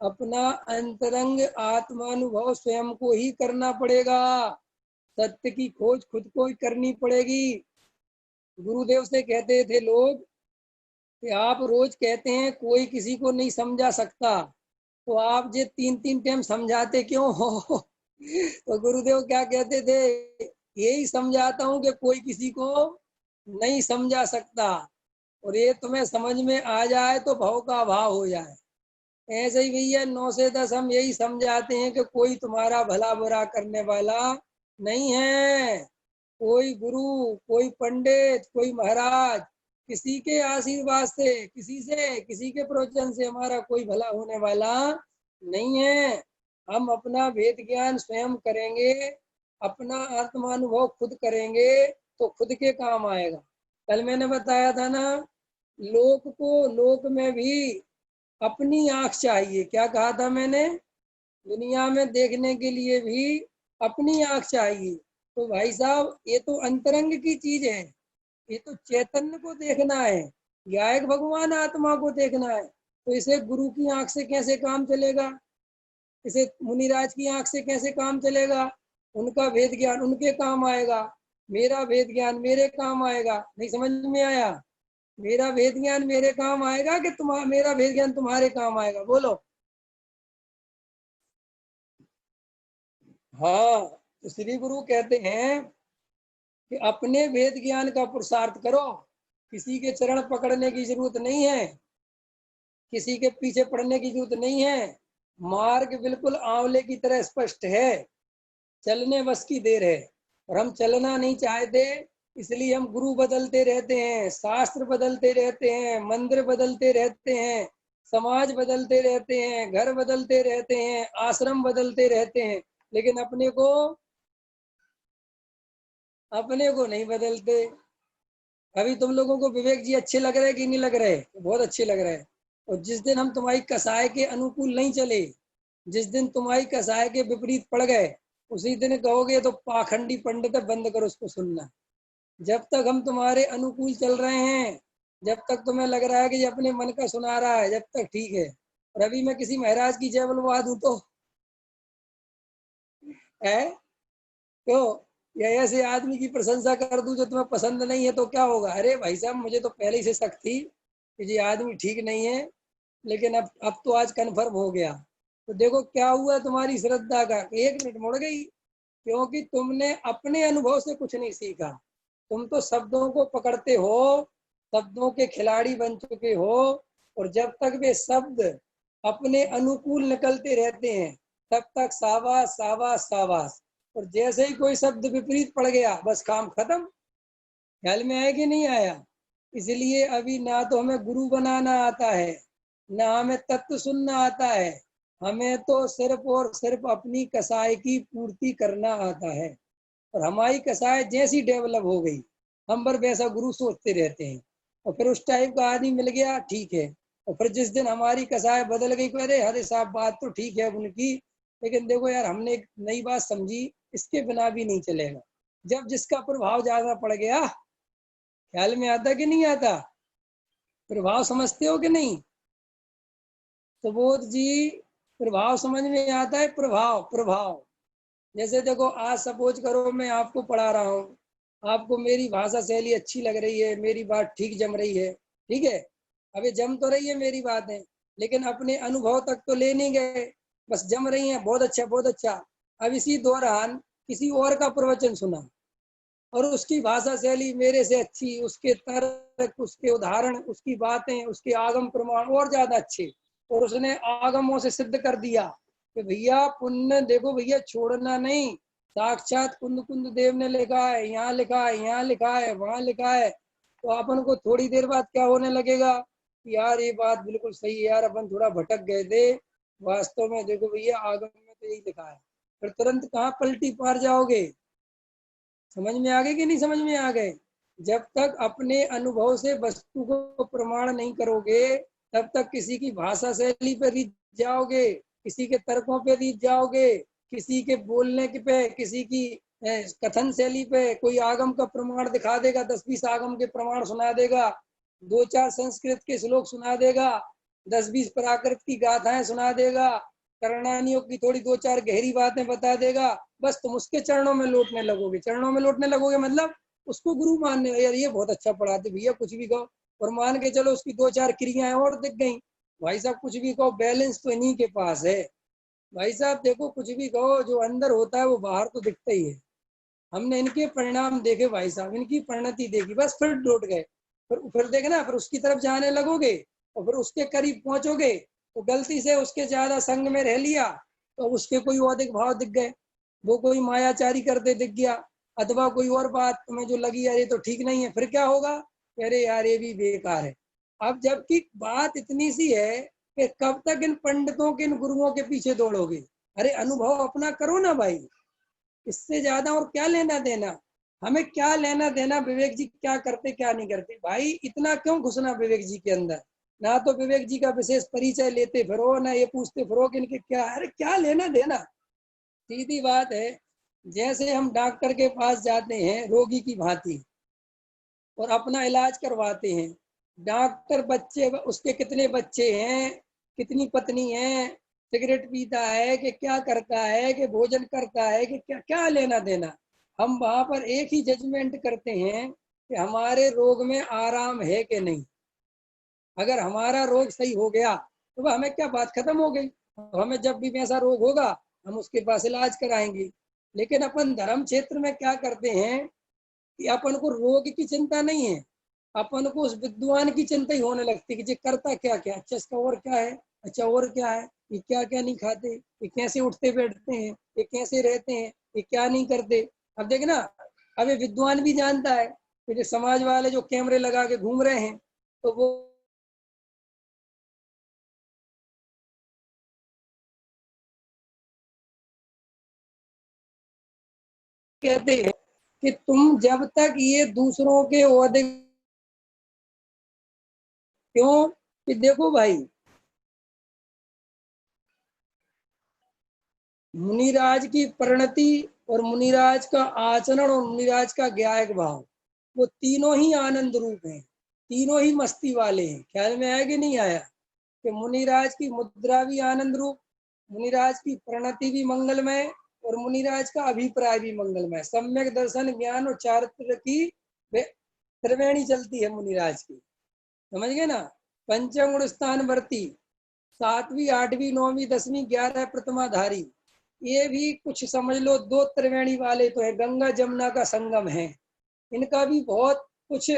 A: अपना अंतरंग आत्मानुभव स्वयं को ही करना पड़ेगा। सत्य की खोज खुद को ही करनी पड़ेगी। गुरुदेव से कहते थे लोग कि आप रोज कहते हैं कोई किसी को नहीं समझा सकता, तो आप ये 3-3 टाइम समझाते क्यों हो? तो गुरुदेव क्या कहते थे, यही समझाता हूँ कि कोई किसी को नहीं समझा सकता, और ये तुम्हें समझ में आ जाए तो भाव का भाव हो जाए। ऐसे ही भैया 9 से 10 हम यही समझाते हैं कि कोई तुम्हारा भला बुरा करने वाला नहीं है। कोई गुरु, कोई पंडित, कोई महाराज, किसी के आशीर्वाद से, किसी के प्रवचन से हमारा कोई भला होने वाला नहीं है। हम अपना वेद ज्ञान स्वयं करेंगे, अपना आत्मानुभव खुद करेंगे तो खुद के काम आएगा। कल मैंने बताया था ना, लोक में भी अपनी आंख चाहिए। क्या कहा था मैंने? दुनिया में देखने के लिए भी अपनी आंख चाहिए। तो भाई साहब, ये तो अंतरंग की चीज है, ये तो चैतन्य को देखना है, गायक भगवान आत्मा को देखना है। तो इसे गुरु की आंख से कैसे काम चलेगा? इसे मुनिराज की आंख से कैसे काम चलेगा? उनका वेद ज्ञान उनके काम आएगा, मेरा वेद ज्ञान मेरे काम आएगा। नहीं समझ में आया? मेरा वेद ज्ञान मेरे काम आएगा कि मेरा वेद ज्ञान तुम्हारे काम आएगा? बोलो। हाँ, तो श्री गुरु कहते हैं कि अपने वेद ज्ञान का पुरुषार्थ करो, किसी के चरण पकड़ने की जरूरत नहीं है। किसी के पीछे पड़ने की जरूरत नहीं है। मार्ग बिल्कुल आंवले की तरह स्पष्ट है, चलने बस की देर है। और हम चलना नहीं चाहते, इसलिए हम गुरु बदलते रहते हैं, शास्त्र बदलते रहते हैं, मंदिर बदलते रहते हैं, समाज बदलते रहते हैं, घर बदलते रहते हैं, आश्रम बदलते रहते हैं, लेकिन अपने को नहीं बदलते। अभी तुम लोगों को विवेक जी अच्छे लग रहे कि नहीं लग रहे? बहुत अच्छे लग रहे हैं। और जिस दिन हम तुम्हारी कसाय के अनुकूल नहीं चले, जिस दिन तुम्हारी कसाय के विपरीत पड़ गए, उसी दिन कहोगे तो पाखंडी पंडित है, बंद करो उसको सुनना। जब तक हम तुम्हारे अनुकूल चल रहे हैं, जब तक तुम्हें लग रहा है कि ये अपने मन का सुना रहा है, जब तक ठीक है। और अभी मैं किसी महाराज की जय बुलवा दूं तो है तो, या ऐसे आदमी की प्रशंसा कर दूं जो तुम्हें पसंद नहीं है तो क्या होगा? अरे भाई साहब, मुझे तो पहले ही से शक थी कि ये आदमी ठीक नहीं है, लेकिन अब तो आज कन्फर्म हो गया। तो देखो क्या हुआ तुम्हारी श्रद्धा का, 1 मिनट मुड़ गई, क्योंकि तुमने अपने अनुभव से कुछ नहीं सीखा। तुम तो शब्दों को पकड़ते हो, शब्दों के खिलाड़ी बन चुके हो, और जब तक वे शब्द अपने अनुकूल निकलते रहते हैं, तब तक शाबाश शाबाश शाबाश। और जैसे ही कोई शब्द विपरीत पड़ गया, बस काम खत्म। ख्याल में आया कि नहीं आया? इसलिए अभी ना तो हमें गुरु बनाना आता है, ना हमें तत्व सुनना आता है, हमें तो सिर्फ और सिर्फ अपनी कसाई की पूर्ति करना आता है। और हमारी कसाई जैसी डेवलप हो गई, हम पर वैसा गुरु सोचते रहते हैं। और फिर उस टाइप का आदमी मिल गया, ठीक है। और फिर जिस दिन हमारी कसाई बदल गई, अरे हरे साहब बात तो ठीक है उनकी, लेकिन देखो यार, हमने एक नई बात समझी, इसके बिना भी नहीं चलेगा। जब जिसका प्रभाव ज्यादा पड़ गया, ख्याल में आता कि नहीं आता? प्रभाव समझते हो कि नहीं? तो बोध जी, प्रभाव समझ में आता है? प्रभाव प्रभाव जैसे देखो, आज सपोज करो मैं आपको पढ़ा रहा हूँ, आपको मेरी भाषा शैली अच्छी लग रही है, मेरी बात ठीक जम रही है, ठीक है। अभी जम तो रही है मेरी बातें, लेकिन अपने अनुभव तक तो ले नहीं गए, बस जम रही हैं, बहुत अच्छा बहुत अच्छा। अब इसी दौरान किसी और का प्रवचन सुना, और उसकी भाषा शैली मेरे से अच्छी, उसके तर्क, उसके उदाहरण, उसकी बातें, उसके आगम प्रमाण और ज्यादा अच्छे, और उसने आगमों से सिद्ध कर दिया कि भैया पुण्य देखो भैया, छोड़ना नहीं। साक्षात कुंद कुंद देव ने लिखा है, यहाँ लिखा है, यहाँ लिखा है, वहां लिखा है। तो अपन को थोड़ी देर बाद क्या होने लगेगा कि यार ये बात बिल्कुल सही है यार, अपन थोड़ा भटक गए थे, वास्तव में देखो भैया आगम में तो यही लिखा है। फिर तुरंत कहाँ पलटी पार जाओगे? समझ में आ गए कि नहीं समझ में आ गए? जब तक अपने अनुभव से वस्तु को प्रमाण नहीं करोगे, तब तक किसी की भाषा शैली पे रीत जाओगे, किसी के तर्कों पे रीत जाओगे, किसी के बोलने के पे, किसी की कथन शैली पे। कोई आगम का प्रमाण दिखा देगा, 10-20 आगम के प्रमाण सुना देगा, 2-4 संस्कृत के श्लोक सुना देगा, 10-20 प्राकृत की गाथाएं सुना देगा, करणानियों की थोड़ी 2-4 गहरी बातें बता देगा। बस तुम उसके चरणों में लौटने लगोगे, चरणों में लौटने लगोगे मतलब उसको गुरु मानने, यार ये बहुत अच्छा पढ़ाते भैया, कुछ भी कहो। और मान के चलो उसकी 2-4 क्रियाएं और दिख गई, भाई साहब कुछ भी कहो, बैलेंस तो इन्हीं के पास है। भाई साहब देखो, कुछ भी कहो, जो अंदर होता है वो बाहर तो दिखता ही है। हमने इनके परिणाम देखे भाई साहब, इनकी परिणति देखी, बस फिर लौट गए। फिर देखना, फिर उसकी तरफ जाने लगोगे, और फिर उसके करीब पहुंचोगे तो गलती से उसके ज्यादा संग में रह लिया, तो उसके कोई अधिक भाव दिख गए, वो कोई मायाचारी करते दिख गया, अथवा कोई और बात तुम्हें जो लगी यार ये तो ठीक नहीं है, फिर क्या होगा? अरे यार ये भी बेकार है। अब जबकि बात इतनी सी है कि कब तक इन पंडितों के, इन गुरुओं के पीछे दौड़ोगे? अरे अनुभव अपना करो ना भाई, इससे ज्यादा और क्या लेना देना? हमें क्या लेना देना विवेक जी क्या करते क्या नहीं करते? भाई इतना क्यों घुसना विवेक जी के अंदर? ना तो विवेक जी का विशेष परिचय लेते फिरो, ना ये पूछते फिरो कि इनके क्या, अरे क्या लेना देना? सीधी बात है, जैसे हम डॉक्टर के पास जाते हैं रोगी की भांति और अपना इलाज करवाते हैं, डॉक्टर बच्चे, उसके कितने बच्चे हैं, कितनी पत्नी है, सिगरेट पीता है कि क्या करता है, कि भोजन करता है कि क्या, क्या लेना देना? हम वहां पर एक ही जजमेंट करते हैं कि हमारे रोग में आराम है कि नहीं। अगर हमारा रोग सही हो गया तो हमें क्या, बात खत्म हो गई। हमें जब भी वैसा रोग होगा हम उसके पास इलाज कराएंगे। लेकिन अपन धर्म क्षेत्र में क्या करते हैं कि अपन को रोग की चिंता नहीं है, अपन को उस विद्वान की चिंता ही होने लगती कि ये करता क्या क्या, अच्छा इसका और क्या है, अच्छा और क्या है, ये क्या क्या नहीं खाते, ये कैसे उठते बैठते हैं, ये कैसे रहते हैं, ये क्या नहीं करते। अब देखना, अब ये विद्वान भी जानता है कि जो समाज वाले जो कैमरे लगा के घूम रहे हैं, तो वो कहते हैं कि तुम जब तक ये दूसरों के ओहदे, क्यों कि देखो भाई, मुनिराज की परिणति और मुनिराज का आचरण और मुनिराज का ज्ञायक भाव, वो तीनों ही आनंद रूप हैं, तीनों ही मस्ती वाले हैं। ख्याल में आया कि नहीं आया कि मुनिराज की मुद्रा भी आनंद रूप, मुनिराज की परिणति भी मंगलमय और मुनिराज का अभिप्राय भी मंगलमय। सम्यक दर्शन ज्ञान और चारित्र की त्रिवेणी चलती है मुनिराज की, समझ गए ना। पंचम गुण स्थान वर्ती, 7वीं 8वीं 9वीं 10वीं 11 प्रतिमाधारी, ये भी कुछ समझ लो दो त्रिवेणी वाले तो है, गंगा जमुना का संगम है। इनका भी बहुत कुछ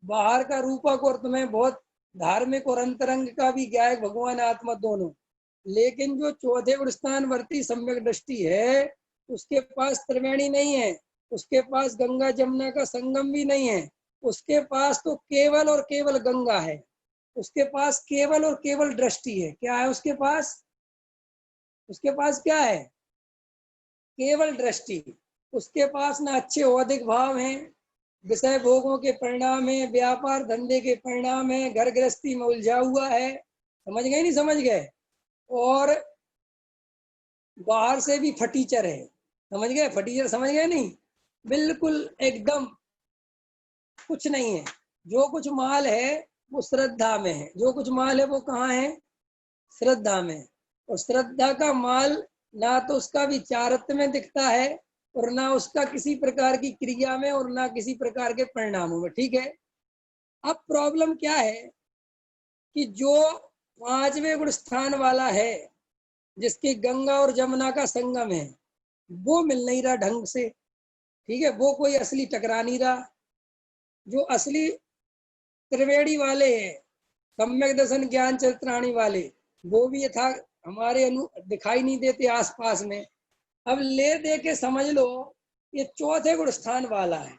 A: बाहर का रूपक और तुम्हें बहुत धार्मिक और अंतरंग का भी ज्ञायक भगवान आत्मा दोनों। लेकिन जो चौथे स्थान वर्ती सम्यक दृष्टि है, उसके पास त्रिवेणी नहीं है, उसके पास गंगा जमुना का संगम भी नहीं है, उसके पास तो केवल और केवल गंगा है, उसके पास केवल और केवल दृष्टि है। क्या है उसके पास? उसके पास क्या है? केवल दृष्टि। उसके पास ना अच्छे औदिक भाव हैं, विषय भोगों के परिणाम है, व्यापार धंधे के परिणाम है, घर गृहस्थी में उलझा हुआ है, समझ गए नहीं समझ गए, और बाहर से भी फटीचर है, समझ गए, फटीचर समझ गए नहीं, बिल्कुल एकदम कुछ नहीं है। जो कुछ माल है वो श्रद्धा में है, जो कुछ माल है वो कहाँ है? श्रद्धा में। और श्रद्धा का माल ना तो उसका विचारत्व में दिखता है और ना उसका किसी प्रकार की क्रिया में और ना किसी प्रकार के परिणामों में, ठीक है। अब प्रॉब्लम क्या है कि जो 5वें गुण स्थान वाला है, जिसकी गंगा और जमुना का संगम है, वो मिल नहीं रहा ढंग से, ठीक है, वो कोई असली टकरा नहीं रहा। जो असली त्रिवेणी वाले हैं, सम्यक दर्शन ज्ञान चरित्राणी वाले, वो भी यथा हमारे दिखाई नहीं देते आसपास में। अब ले दे के समझ लो ये चौथे गुण स्थान वाला है,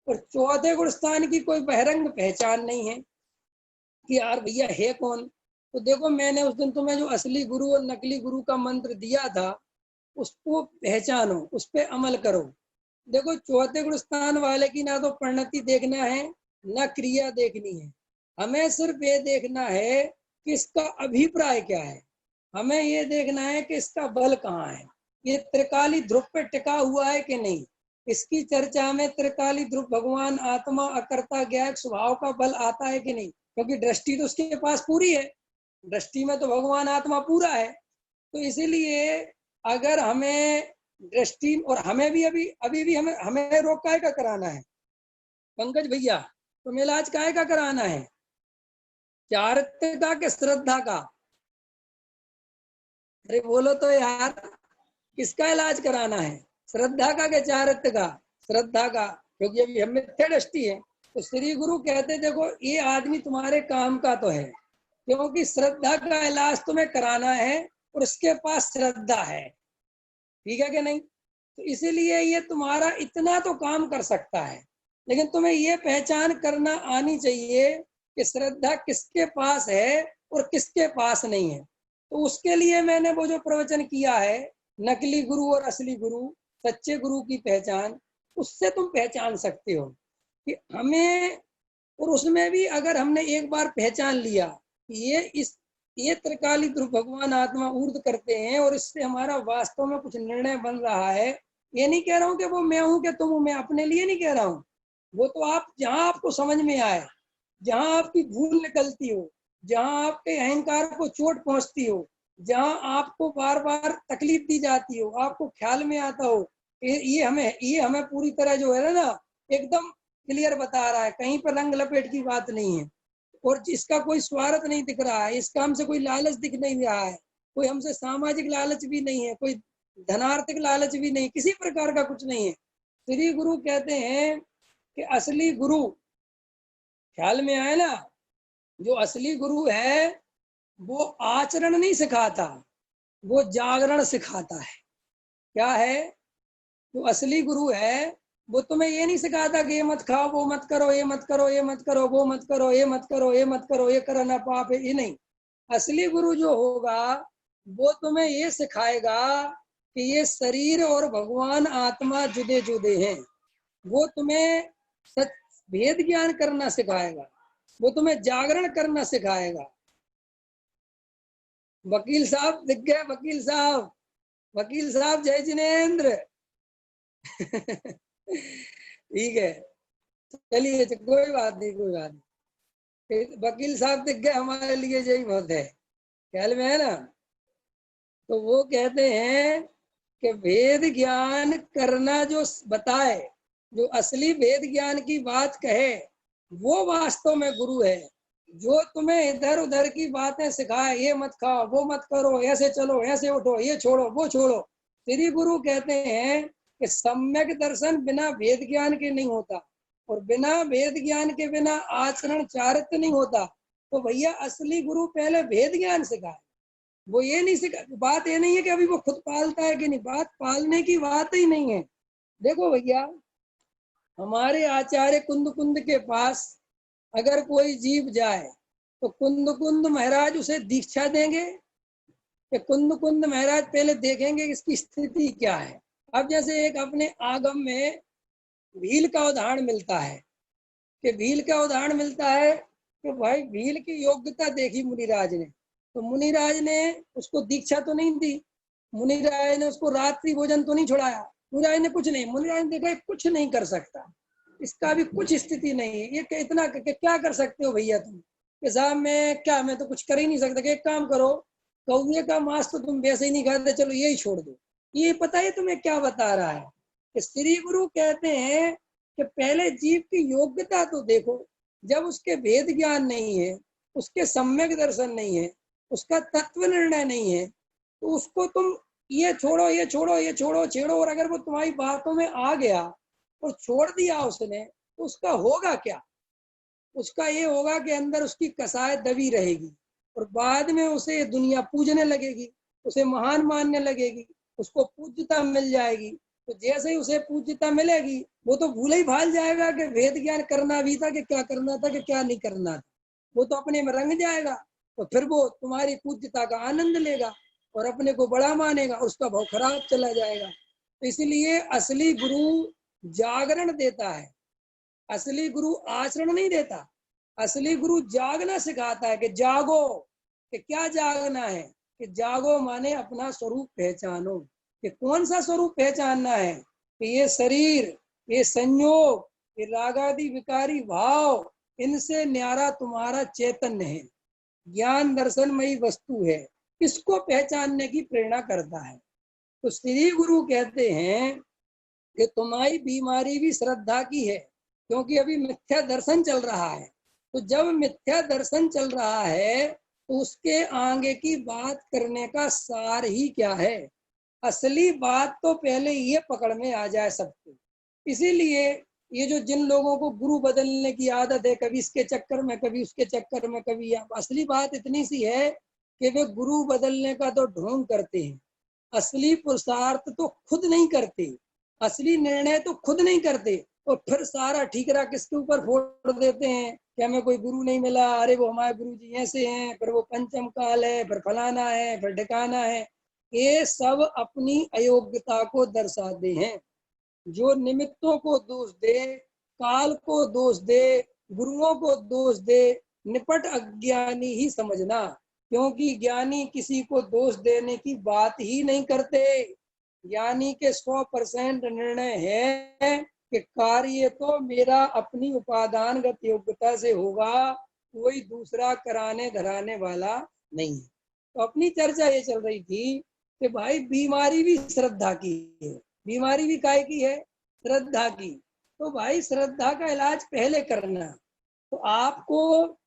A: और चौथे गुण स्थान की कोई बहिरंग पहचान नहीं है कि यार भैया है कौन। तो देखो, मैंने उस दिन तुम्हें जो असली गुरु और नकली गुरु का मंत्र दिया था, उसको पहचानो, उस पर अमल करो। देखो, चौथे गुण स्थान वाले की ना तो परिणति देखना है, ना क्रिया देखनी है, हमें सिर्फ ये देखना है कि इसका अभिप्राय क्या है, हमें ये देखना है कि इसका बल कहाँ है, ये त्रिकाली ध्रुव पे टिका हुआ है कि नहीं। इसकी चर्चा में त्रिकाली ध्रुव भगवान आत्मा अकर्ता ज्ञायक स्वभाव का बल आता है कि नहीं, क्योंकि दृष्टि तो उसके पास पूरी है, दृष्टि में तो भगवान आत्मा पूरा है। तो इसीलिए अगर हमें दृष्टि, और हमें भी अभी अभी भी हमें हमें रोग काय का कराना है पंकज भैया, तो इलाज काय का कराना है? चारित्र का कि श्रद्धा का? अरे बोलो तो यार, किसका इलाज कराना है, श्रद्धा का कि चारित्र का? श्रद्धा का, क्योंकि अभी हम मिथ्या दृष्टि है। तो श्री गुरु कहते देखो, ये आदमी तुम्हारे काम का तो है, क्योंकि श्रद्धा का इलाज तुम्हें कराना है और उसके पास श्रद्धा है, ठीक है कि नहीं। तो इसीलिए ये तुम्हारा इतना तो काम कर सकता है, लेकिन तुम्हें ये पहचान करना आनी चाहिए कि श्रद्धा किसके पास है और किसके पास नहीं है। तो उसके लिए मैंने वो जो प्रवचन किया है, नकली गुरु और असली गुरु, सच्चे गुरु की पहचान, उससे तुम पहचान सकते हो कि हमें, और उसमें भी अगर हमने एक बार पहचान लिया कि ये त्रिकाली ध्रुव भगवान आत्मा ऊर्ध करते हैं और इससे हमारा वास्तव में कुछ निर्णय बन रहा है। ये नहीं कह रहा हूँ कि वो मैं हूँ कि तुम हूँ, मैं अपने लिए नहीं कह रहा हूँ, वो तो आप जहाँ आपको समझ में आए, जहाँ आपकी भूल निकलती हो, जहाँ आपके अहंकार को चोट पहुंचती हो, जहाँ आपको बार बार तकलीफ दी जाती हो, आपको ख्याल में आता हो, ये हमें पूरी तरह जो है ना एकदम क्लियर बता रहा है, कहीं पर रंग लपेट की बात नहीं है, और जिसका कोई स्वार्थ नहीं दिख रहा है, इसका हमसे कोई लालच दिख नहीं रहा है, कोई हमसे सामाजिक लालच भी नहीं है, कोई धनार्थिक लालच भी नहीं, किसी प्रकार का कुछ नहीं है। श्री गुरु कहते हैं कि असली गुरु ख्याल में आया ना? जो असली गुरु है वो आचरण नहीं सिखाता, वो जागरण सिखाता है। क्या है? जो असली गुरु है वो तुम्हें ये नहीं सिखाता कि ये मत खाओ, वो मत करो, ये मत करो, ये मत करो, वो मत करो, ये मत करो, ये मत करो, ये करना पाप है, ये नहीं। असली गुरु जो होगा वो तुम्हें ये सिखाएगा कि ये शरीर और भगवान आत्मा जुदे जुदे हैं। वो तुम्हें सच भेद ज्ञान करना सिखाएगा, वो तुम्हें जागरण करना सिखाएगा। वकील साहब दिख गए, वकील साहब, वकील साहब जय जिनेन्द्र। ठीक है, चलिए, कोई बात नहीं, कोई बात नहीं। वकील साहब दिख गए, हमारे लिए यही बहुत है। ख्याल में है ना? तो वो कहते हैं कि भेद ज्ञान करना जो बताए, जो असली भेद ज्ञान की बात कहे, वो वास्तव में गुरु है। जो तुम्हें इधर उधर की बातें सिखाए, ये मत खाओ, वो मत करो, ऐसे चलो, ऐसे उठो, ये छोड़ो, वो छोड़ो, श्री गुरु कहते हैं कि सम्यक दर्शन बिना भेद ज्ञान के नहीं होता, और बिना भेद ज्ञान के बिना आचरण चारित्र नहीं होता। तो भैया असली गुरु पहले भेद ज्ञान सिखाए। वो ये नहीं सिखा, बात ये नहीं है कि अभी वो खुद पालता है कि नहीं, बात पालने की बात ही नहीं है। देखो भैया, हमारे आचार्य कुंद कुंद के पास अगर कोई जीव जाए तो कुंद कुंद महाराज उसे दीक्षा देंगे कि कुंद कुंद महाराज पहले देखेंगे इसकी स्थिति क्या है। अब जैसे एक अपने आगम में भील का उदाहरण मिलता है, कि भील का उदाहरण मिलता है कि भाई भील की योग्यता देखी मुनिराज ने, तो मुनिराज ने उसको दीक्षा तो नहीं दी, मुनिराज ने उसको रात्रि भोजन तो नहीं छुड़ाया, मुनिराज ने कुछ नहीं, मुनिराज ने देखा कुछ नहीं कर सकता, इसका भी कुछ स्थिति नहीं है, ये इतना क्या कर सकते हो भैया तुम, कि साहब मैं क्या, मैं तो कुछ कर ही नहीं सकता, कि एक काम करो, कौए का मांस तो तुम वैसे ही नहीं खाते, चलो यही छोड़ दो। ये पता है तुम्हें क्या बता रहा है? कि श्री गुरु कहते हैं कि पहले जीव की योग्यता तो देखो। जब उसके भेद ज्ञान नहीं है, उसके सम्यक दर्शन नहीं है, उसका तत्व निर्णय नहीं है, तो उसको तुम ये छोड़ो, ये छोड़ो, ये छोड़ो, छेड़ो, और अगर वो तुम्हारी बातों में आ गया और छोड़ दिया उसने, तो उसका होगा क्या? उसका ये होगा कि अंदर उसकी कसाय दबी रहेगी, और बाद में उसे दुनिया पूजने लगेगी, उसे महान मानने लगेगी, उसको पूज्यता मिल जाएगी। तो जैसे ही उसे पूज्यता मिलेगी, वो तो भूल ही भाल जाएगा कि वेद ज्ञान करना भी था, कि क्या करना था, कि क्या नहीं करना था। वो तो अपने में रंग जाएगा, तो फिर वो तुम्हारी पूज्यता का आनंद लेगा और अपने को बड़ा मानेगा, और उसका भाव खराब चला जाएगा। तो इसलिए असली गुरु जागरण देता है, असली गुरु आचरण नहीं देता। असली गुरु जागना सिखाता है कि जागो, कि क्या जागना है, कि जागो माने अपना स्वरूप पहचानो, कि कौन सा स्वरूप पहचानना है, कि ये शरीर, ये संयोग, ये रागादि विकारी भाव, इनसे न्यारा तुम्हारा चैतन्य है, ज्ञान दर्शनमयी वस्तु है, इसको पहचानने की प्रेरणा करता है। तो श्री गुरु कहते हैं कि तुम्हारी बीमारी भी श्रद्धा की है, क्योंकि अभी मिथ्या दर्शन चल रहा है। तो जब मिथ्या दर्शन चल रहा है तो उसके आगे की बात करने का सार ही क्या है? असली बात तो पहले ये पकड़ में आ जाए सबको। इसीलिए ये जो जिन लोगों को गुरु बदलने की आदत है, कभी इसके चक्कर में, कभी उसके चक्कर में, कभी, असली बात इतनी सी है कि वे गुरु बदलने का तो ढोंग करते हैं, असली पुरुषार्थ तो खुद नहीं करते, असली निर्णय तो खुद नहीं करते, और फिर सारा ठीकरा किसके ऊपर फोड़ देते हैं कि हमें कोई गुरु नहीं मिला, अरे वो हमारे गुरु जी ऐसे हैं, फिर वो पंचम काल है, फिर फलाना है, फिर ढिकाना है। ये सब अपनी अयोग्यता को दर्शाते हैं। जो निमित्तों को दोष दे, काल को दोष दे, गुरुओं को दोष दे, निपट अज्ञानी ही समझना, क्योंकि ज्ञानी किसी को दोष देने की बात ही नहीं करते। ज्ञानी के 100% निर्णय है कि कार्य तो मेरा अपनी उपादानगत योग्यता से होगा, कोई दूसरा कराने धराने वाला नहीं है। तो अपनी चर्चा ये चल रही थी कि भाई बीमारी भी श्रद्धा की है, बीमारी भी काय की है? श्रद्धा की। तो भाई श्रद्धा का इलाज पहले करना। तो आपको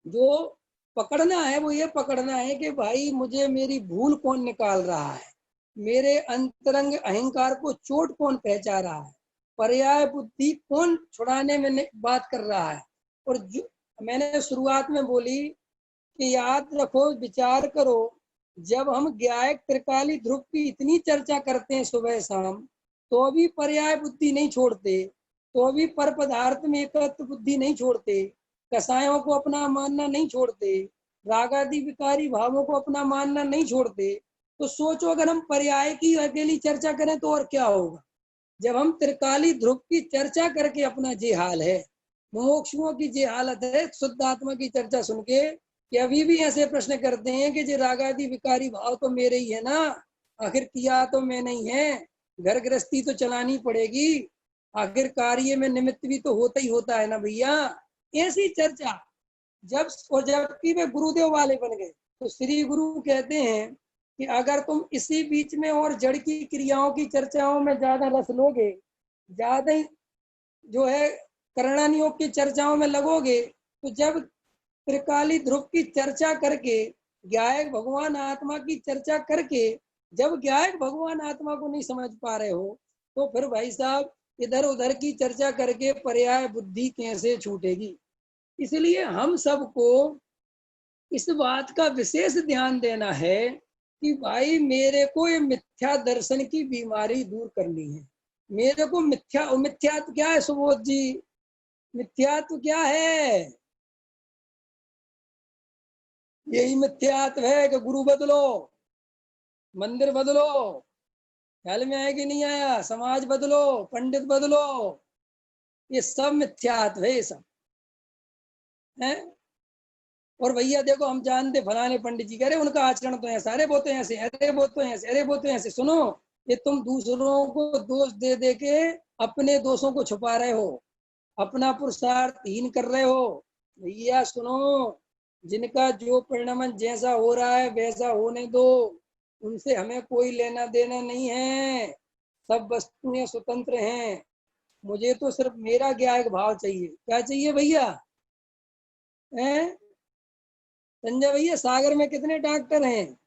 A: जो पकड़ना है वो ये पकड़ना है कि भाई मुझे मेरी भूल कौन निकाल रहा है, मेरे अंतरंग अहंकार को चोट कौन पहुंचा रहा है, पर्याय बुद्धि कौन छुड़ाने में बात कर रहा है, और जो मैंने शुरुआत में बोली कि याद रखो, विचार करो, जब हम ज्ञायक त्रिकाली ध्रुव की इतनी चर्चा करते हैं सुबह शाम, तो भी पर्याय बुद्धि नहीं छोड़ते, तो भी पर पदार्थ में एकत्व बुद्धि नहीं छोड़ते, कसायों को अपना मानना नहीं छोड़ते, रागादि विकारी भावों को अपना मानना नहीं छोड़ते, तो सोचो अगर हम पर्याय की अकेली चर्चा करें तो और क्या होगा। जब हम त्रिकाली ध्रुव की चर्चा करके अपना ये हाल है, मोक्षुओं की ये हालत है, शुद्ध आत्मा की चर्चा सुन के, कि अभी भी ऐसे प्रश्न करते हैं कि जो रागादि विकारी भाव तो मेरे ही है ना, आखिर किया तो मैं नहीं है, घर गृहस्थी तो चलानी पड़ेगी, आखिर कार्य में निमित्त भी तो होता ही होता है ना भैया। ऐसी चर्चा जब, और जबकि वे गुरुदेव वाले बन गए, तो श्री गुरु कहते हैं कि अगर तुम इसी बीच में और जड़ की क्रियाओं की चर्चाओं में ज्यादा रस लोगे, ज्यादा जो है करणान योग की चर्चाओं में लगोगे, तो जब त्रिकाली ध्रुव की चर्चा करके, ज्ञायक भगवान आत्मा की चर्चा करके, जब ज्ञायक भगवान आत्मा को नहीं समझ पा रहे हो, तो फिर भाई साहब इधर उधर की चर्चा करके पर्याय बुद्धि कैसे छूटेगी। इसलिए हम सबको इस बात का विशेष ध्यान देना है कि भाई मेरे को ये मिथ्या दर्शन की बीमारी दूर करनी है। मेरे को मिथ्यात्व क्या है सुबोध जी? मिथ्यात्व क्या है? यही मिथ्यात्व है कि गुरु बदलो, मंदिर बदलो, ख्याल में आया कि नहीं आया, समाज बदलो, पंडित बदलो, ये सब मिथ्यात्व है, ये सब है। और भैया देखो, हम जानते फलाने पंडित जी कह रहे उनका आचरण तो ऐसा, अरे वो तो ऐसे, अरे वो तो ऐसे, अरे वो तो ऐसे। सुनो, ये तुम दूसरों को दोष दे दे के अपने दोषों को छुपा रहे हो, अपना पुरुषार्थ हीन कर रहे हो। भैया सुनो, जिनका जो परिणाम जैसा हो रहा है वैसा होने दो, उनसे हमें कोई लेना देना नहीं है। सब वस्तुएं स्वतंत्र हैं। मुझे तो सिर्फ मेरा ज्ञायक भाव चाहिए। क्या चाहिए भैया? हैं संजय भैया, सागर में कितने डॉक्टर हैं?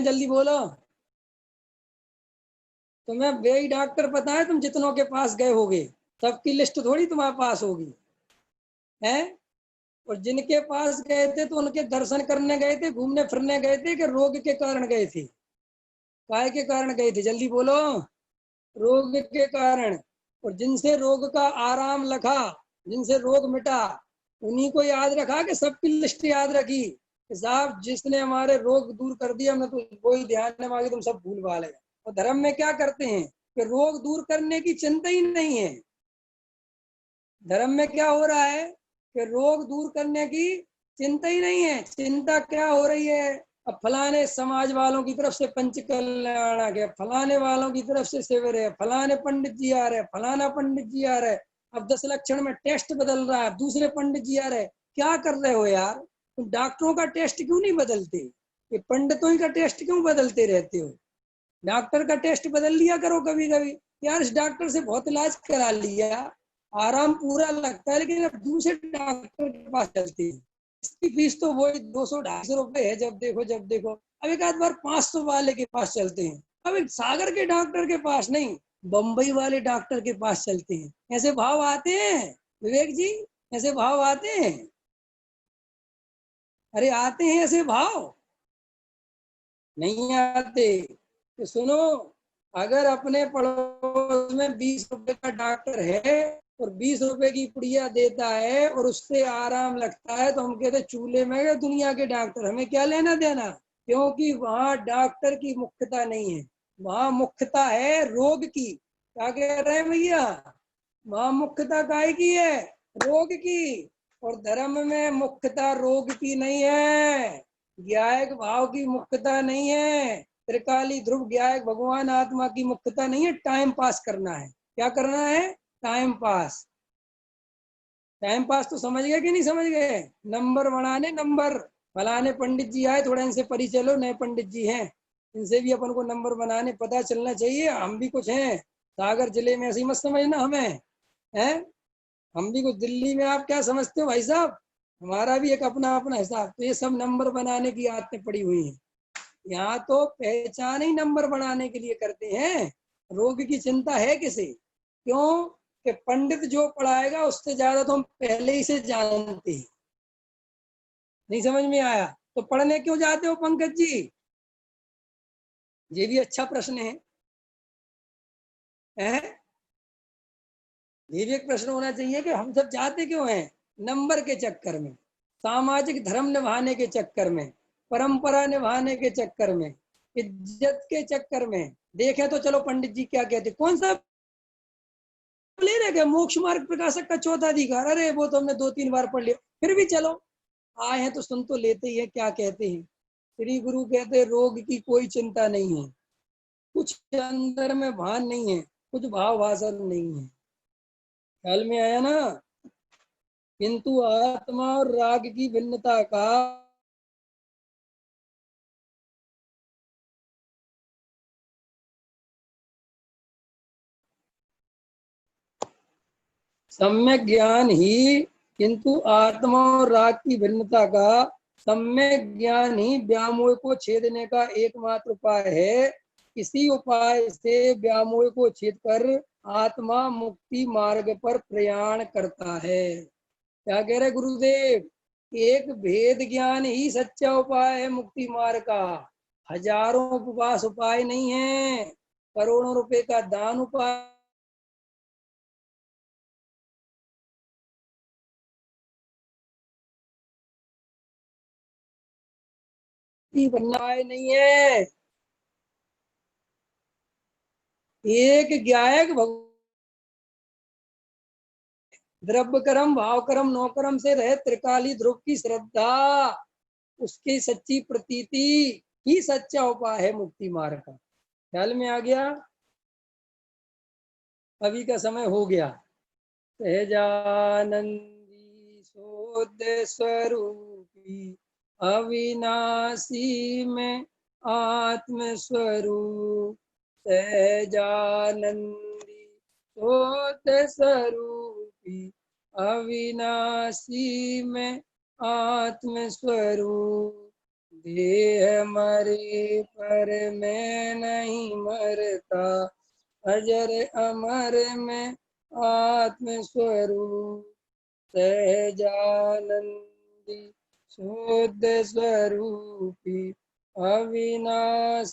A: जल्दी बोलो। तुम्हें वही डॉक्टर पता है, तुम जितनों के पास गए होगे, सबकी लिस्ट थोड़ी तुम्हारे पास होगी है। और जिनके पास गए थे तो उनके दर्शन करने गए थे, घूमने फिरने गए थे, कि रोग के कारण गए थे? काय के कारण गए थे? जल्दी बोलो। रोग के कारण। और जिनसे रोग का आराम लखा, जिनसे रोग मिटा, उन्हीं को याद रखा कि सबकी लिस्ट याद रखी कि साहब जिसने हमारे रोग दूर कर दिया, हमने तो वही ध्यान में मांगे, तुम सब भूल भाल है। और धर्म में क्या करते हैं कि रोग दूर करने की चिंता ही नहीं है। धर्म में क्या हो रहा है कि रोग दूर करने की चिंता ही नहीं है। चिंता क्या हो रही है? अब फलाने समाज वालों की तरफ से पंच कल्याण आ गया, फलाने वालों की तरफ से शिविर है, फलाने पंडित जी आ रहे, फलाना पंडित जी आ रहे, अब 10 लक्षण में टेस्ट बदल रहा है, दूसरे पंडित जी आ रहे। क्या कर रहे हो यार? तुम डॉक्टरों का टेस्ट क्यों नहीं बदलते? ये पंडितों का टेस्ट क्यों बदलते रहते हो? डॉक्टर का टेस्ट बदल लिया करो कभी कभी। यार इस डॉक्टर से बहुत इलाज करा लिया, आराम पूरा लगता है, लेकिन अब दूसरे डॉक्टर के पास चलती है, इसकी फीस तो वही 200-250 रुपए है, जब देखो। अब एक आध बार 500 वाले के पास चलते हैं, अब एक सागर के डॉक्टर के पास नहीं, बम्बई वाले डॉक्टर के पास चलते हैं। ऐसे भाव आते हैं विवेक जी? ऐसे भाव आते हैं? अरे आते हैं ऐसे भाव? नहीं आते। तो सुनो, अगर अपने पड़ोस में 20 रुपए का डॉक्टर है और 20 रुपए की पुड़िया देता है और उससे आराम लगता है, तो हम कहते चूल्हे में गए दुनिया के डॉक्टर, हमें क्या लेना देना। क्योंकि वहां डॉक्टर की मुख्यता नहीं है, वहां मुख्यता है रोग की। क्या कह रहे हैं भैया? वहां मुख्यता काय की है? रोग की। और धर्म में मुख्यता रोग की नहीं है, ज्ञायक भाव की मुख्यता नहीं है, त्रिकाली ध्रुव ज्ञायक भगवान आत्मा की मुख्यता नहीं है। टाइम पास करना है। क्या करना है? Time pass. टाइम पास तो समझ गए कि नहीं समझ गए? नंबर बनाने, नंबर। फलाने पंडित जी आए, थोड़ा इनसे परिचय लो, नए पंडित जी हैं, इनसे भी अपन को नंबर बनाने पता चलना चाहिए, हम भी कुछ हैं। सागर जिले में ऐसी मत समझना हमें, है। हम भी कुछ दिल्ली में, आप क्या समझते हो भाई साहब? हमारा भी एक अपना अपना हिसाब। तो ये सब नंबर बनाने की आदतें पड़ी हुई हैं। यहाँ तो पहचान ही नंबर बनाने के लिए करते हैं। रोग की चिंता है किसे? क्यों? कि पंडित जो पढ़ाएगा उससे ज्यादा तो हम पहले ही से जानते हैं। नहीं समझ में आया? तो पढ़ने क्यों जाते हो पंकज जी? ये भी अच्छा प्रश्न है, हैं? ये भी एक प्रश्न होना चाहिए कि हम सब जाते क्यों हैं? नंबर के चक्कर में, सामाजिक धर्म निभाने के चक्कर में, परंपरा निभाने के चक्कर में, इज्जत के चक्कर में। देखें तो चलो पंडित जी क्या कहते, कौन सा ले रहे क्या? मोक्ष मार्ग प्रकाशक का चौथा अधिकार, अरे वो तो हमने 2-3 बार पढ़ लिया। फिर भी चलो आए हैं तो सुन तो लेते ही है। क्या कहते हैं श्री गुरु? कहते हैं रोग की कोई चिंता नहीं है, कुछ अंदर में भान नहीं है, कुछ भाव भाषण नहीं है। ख्याल में आया ना? किंतु आत्मा और राग की भिन्नता का सम्यक ज्ञान ही, किंतु आत्मा और राग की भिन्नता का सम्यक ज्ञान ही व्यामोह को छेदने का एकमात्र उपाय है। इसी उपाय से व्यामोह को छेद कर आत्मा मुक्ति मार्ग पर प्रयाण करता है। क्या कह रहे गुरुदेव? एक भेद ज्ञान ही सच्चा उपाय है मुक्ति मार्ग का। हजारों उपवास उपाय नहीं है, करोड़ों रुपए का दान उपाय बनना नहीं है। एक गायक द्रव्य कर्म भाव कर्म नौ कर्म से रहे त्रिकाली ध्रुव की श्रद्धा, उसकी सच्ची प्रतीति ही सच्चा उपाय है मुक्ति मार्ग का। ख्याल में आ गया? अभी का समय हो गया। सहजानंदी शोध स्वरूपी अविनाशी में आत्म स्वरूप, सहजानंदी शोध स्वरूपी अविनाशी में आत्म स्वरूप, देह मरे पर मैं नहीं मरता, अजर अमर में आत्म स्वरूप, सहजानंदी शुद्ध स्वरूपी अविनाश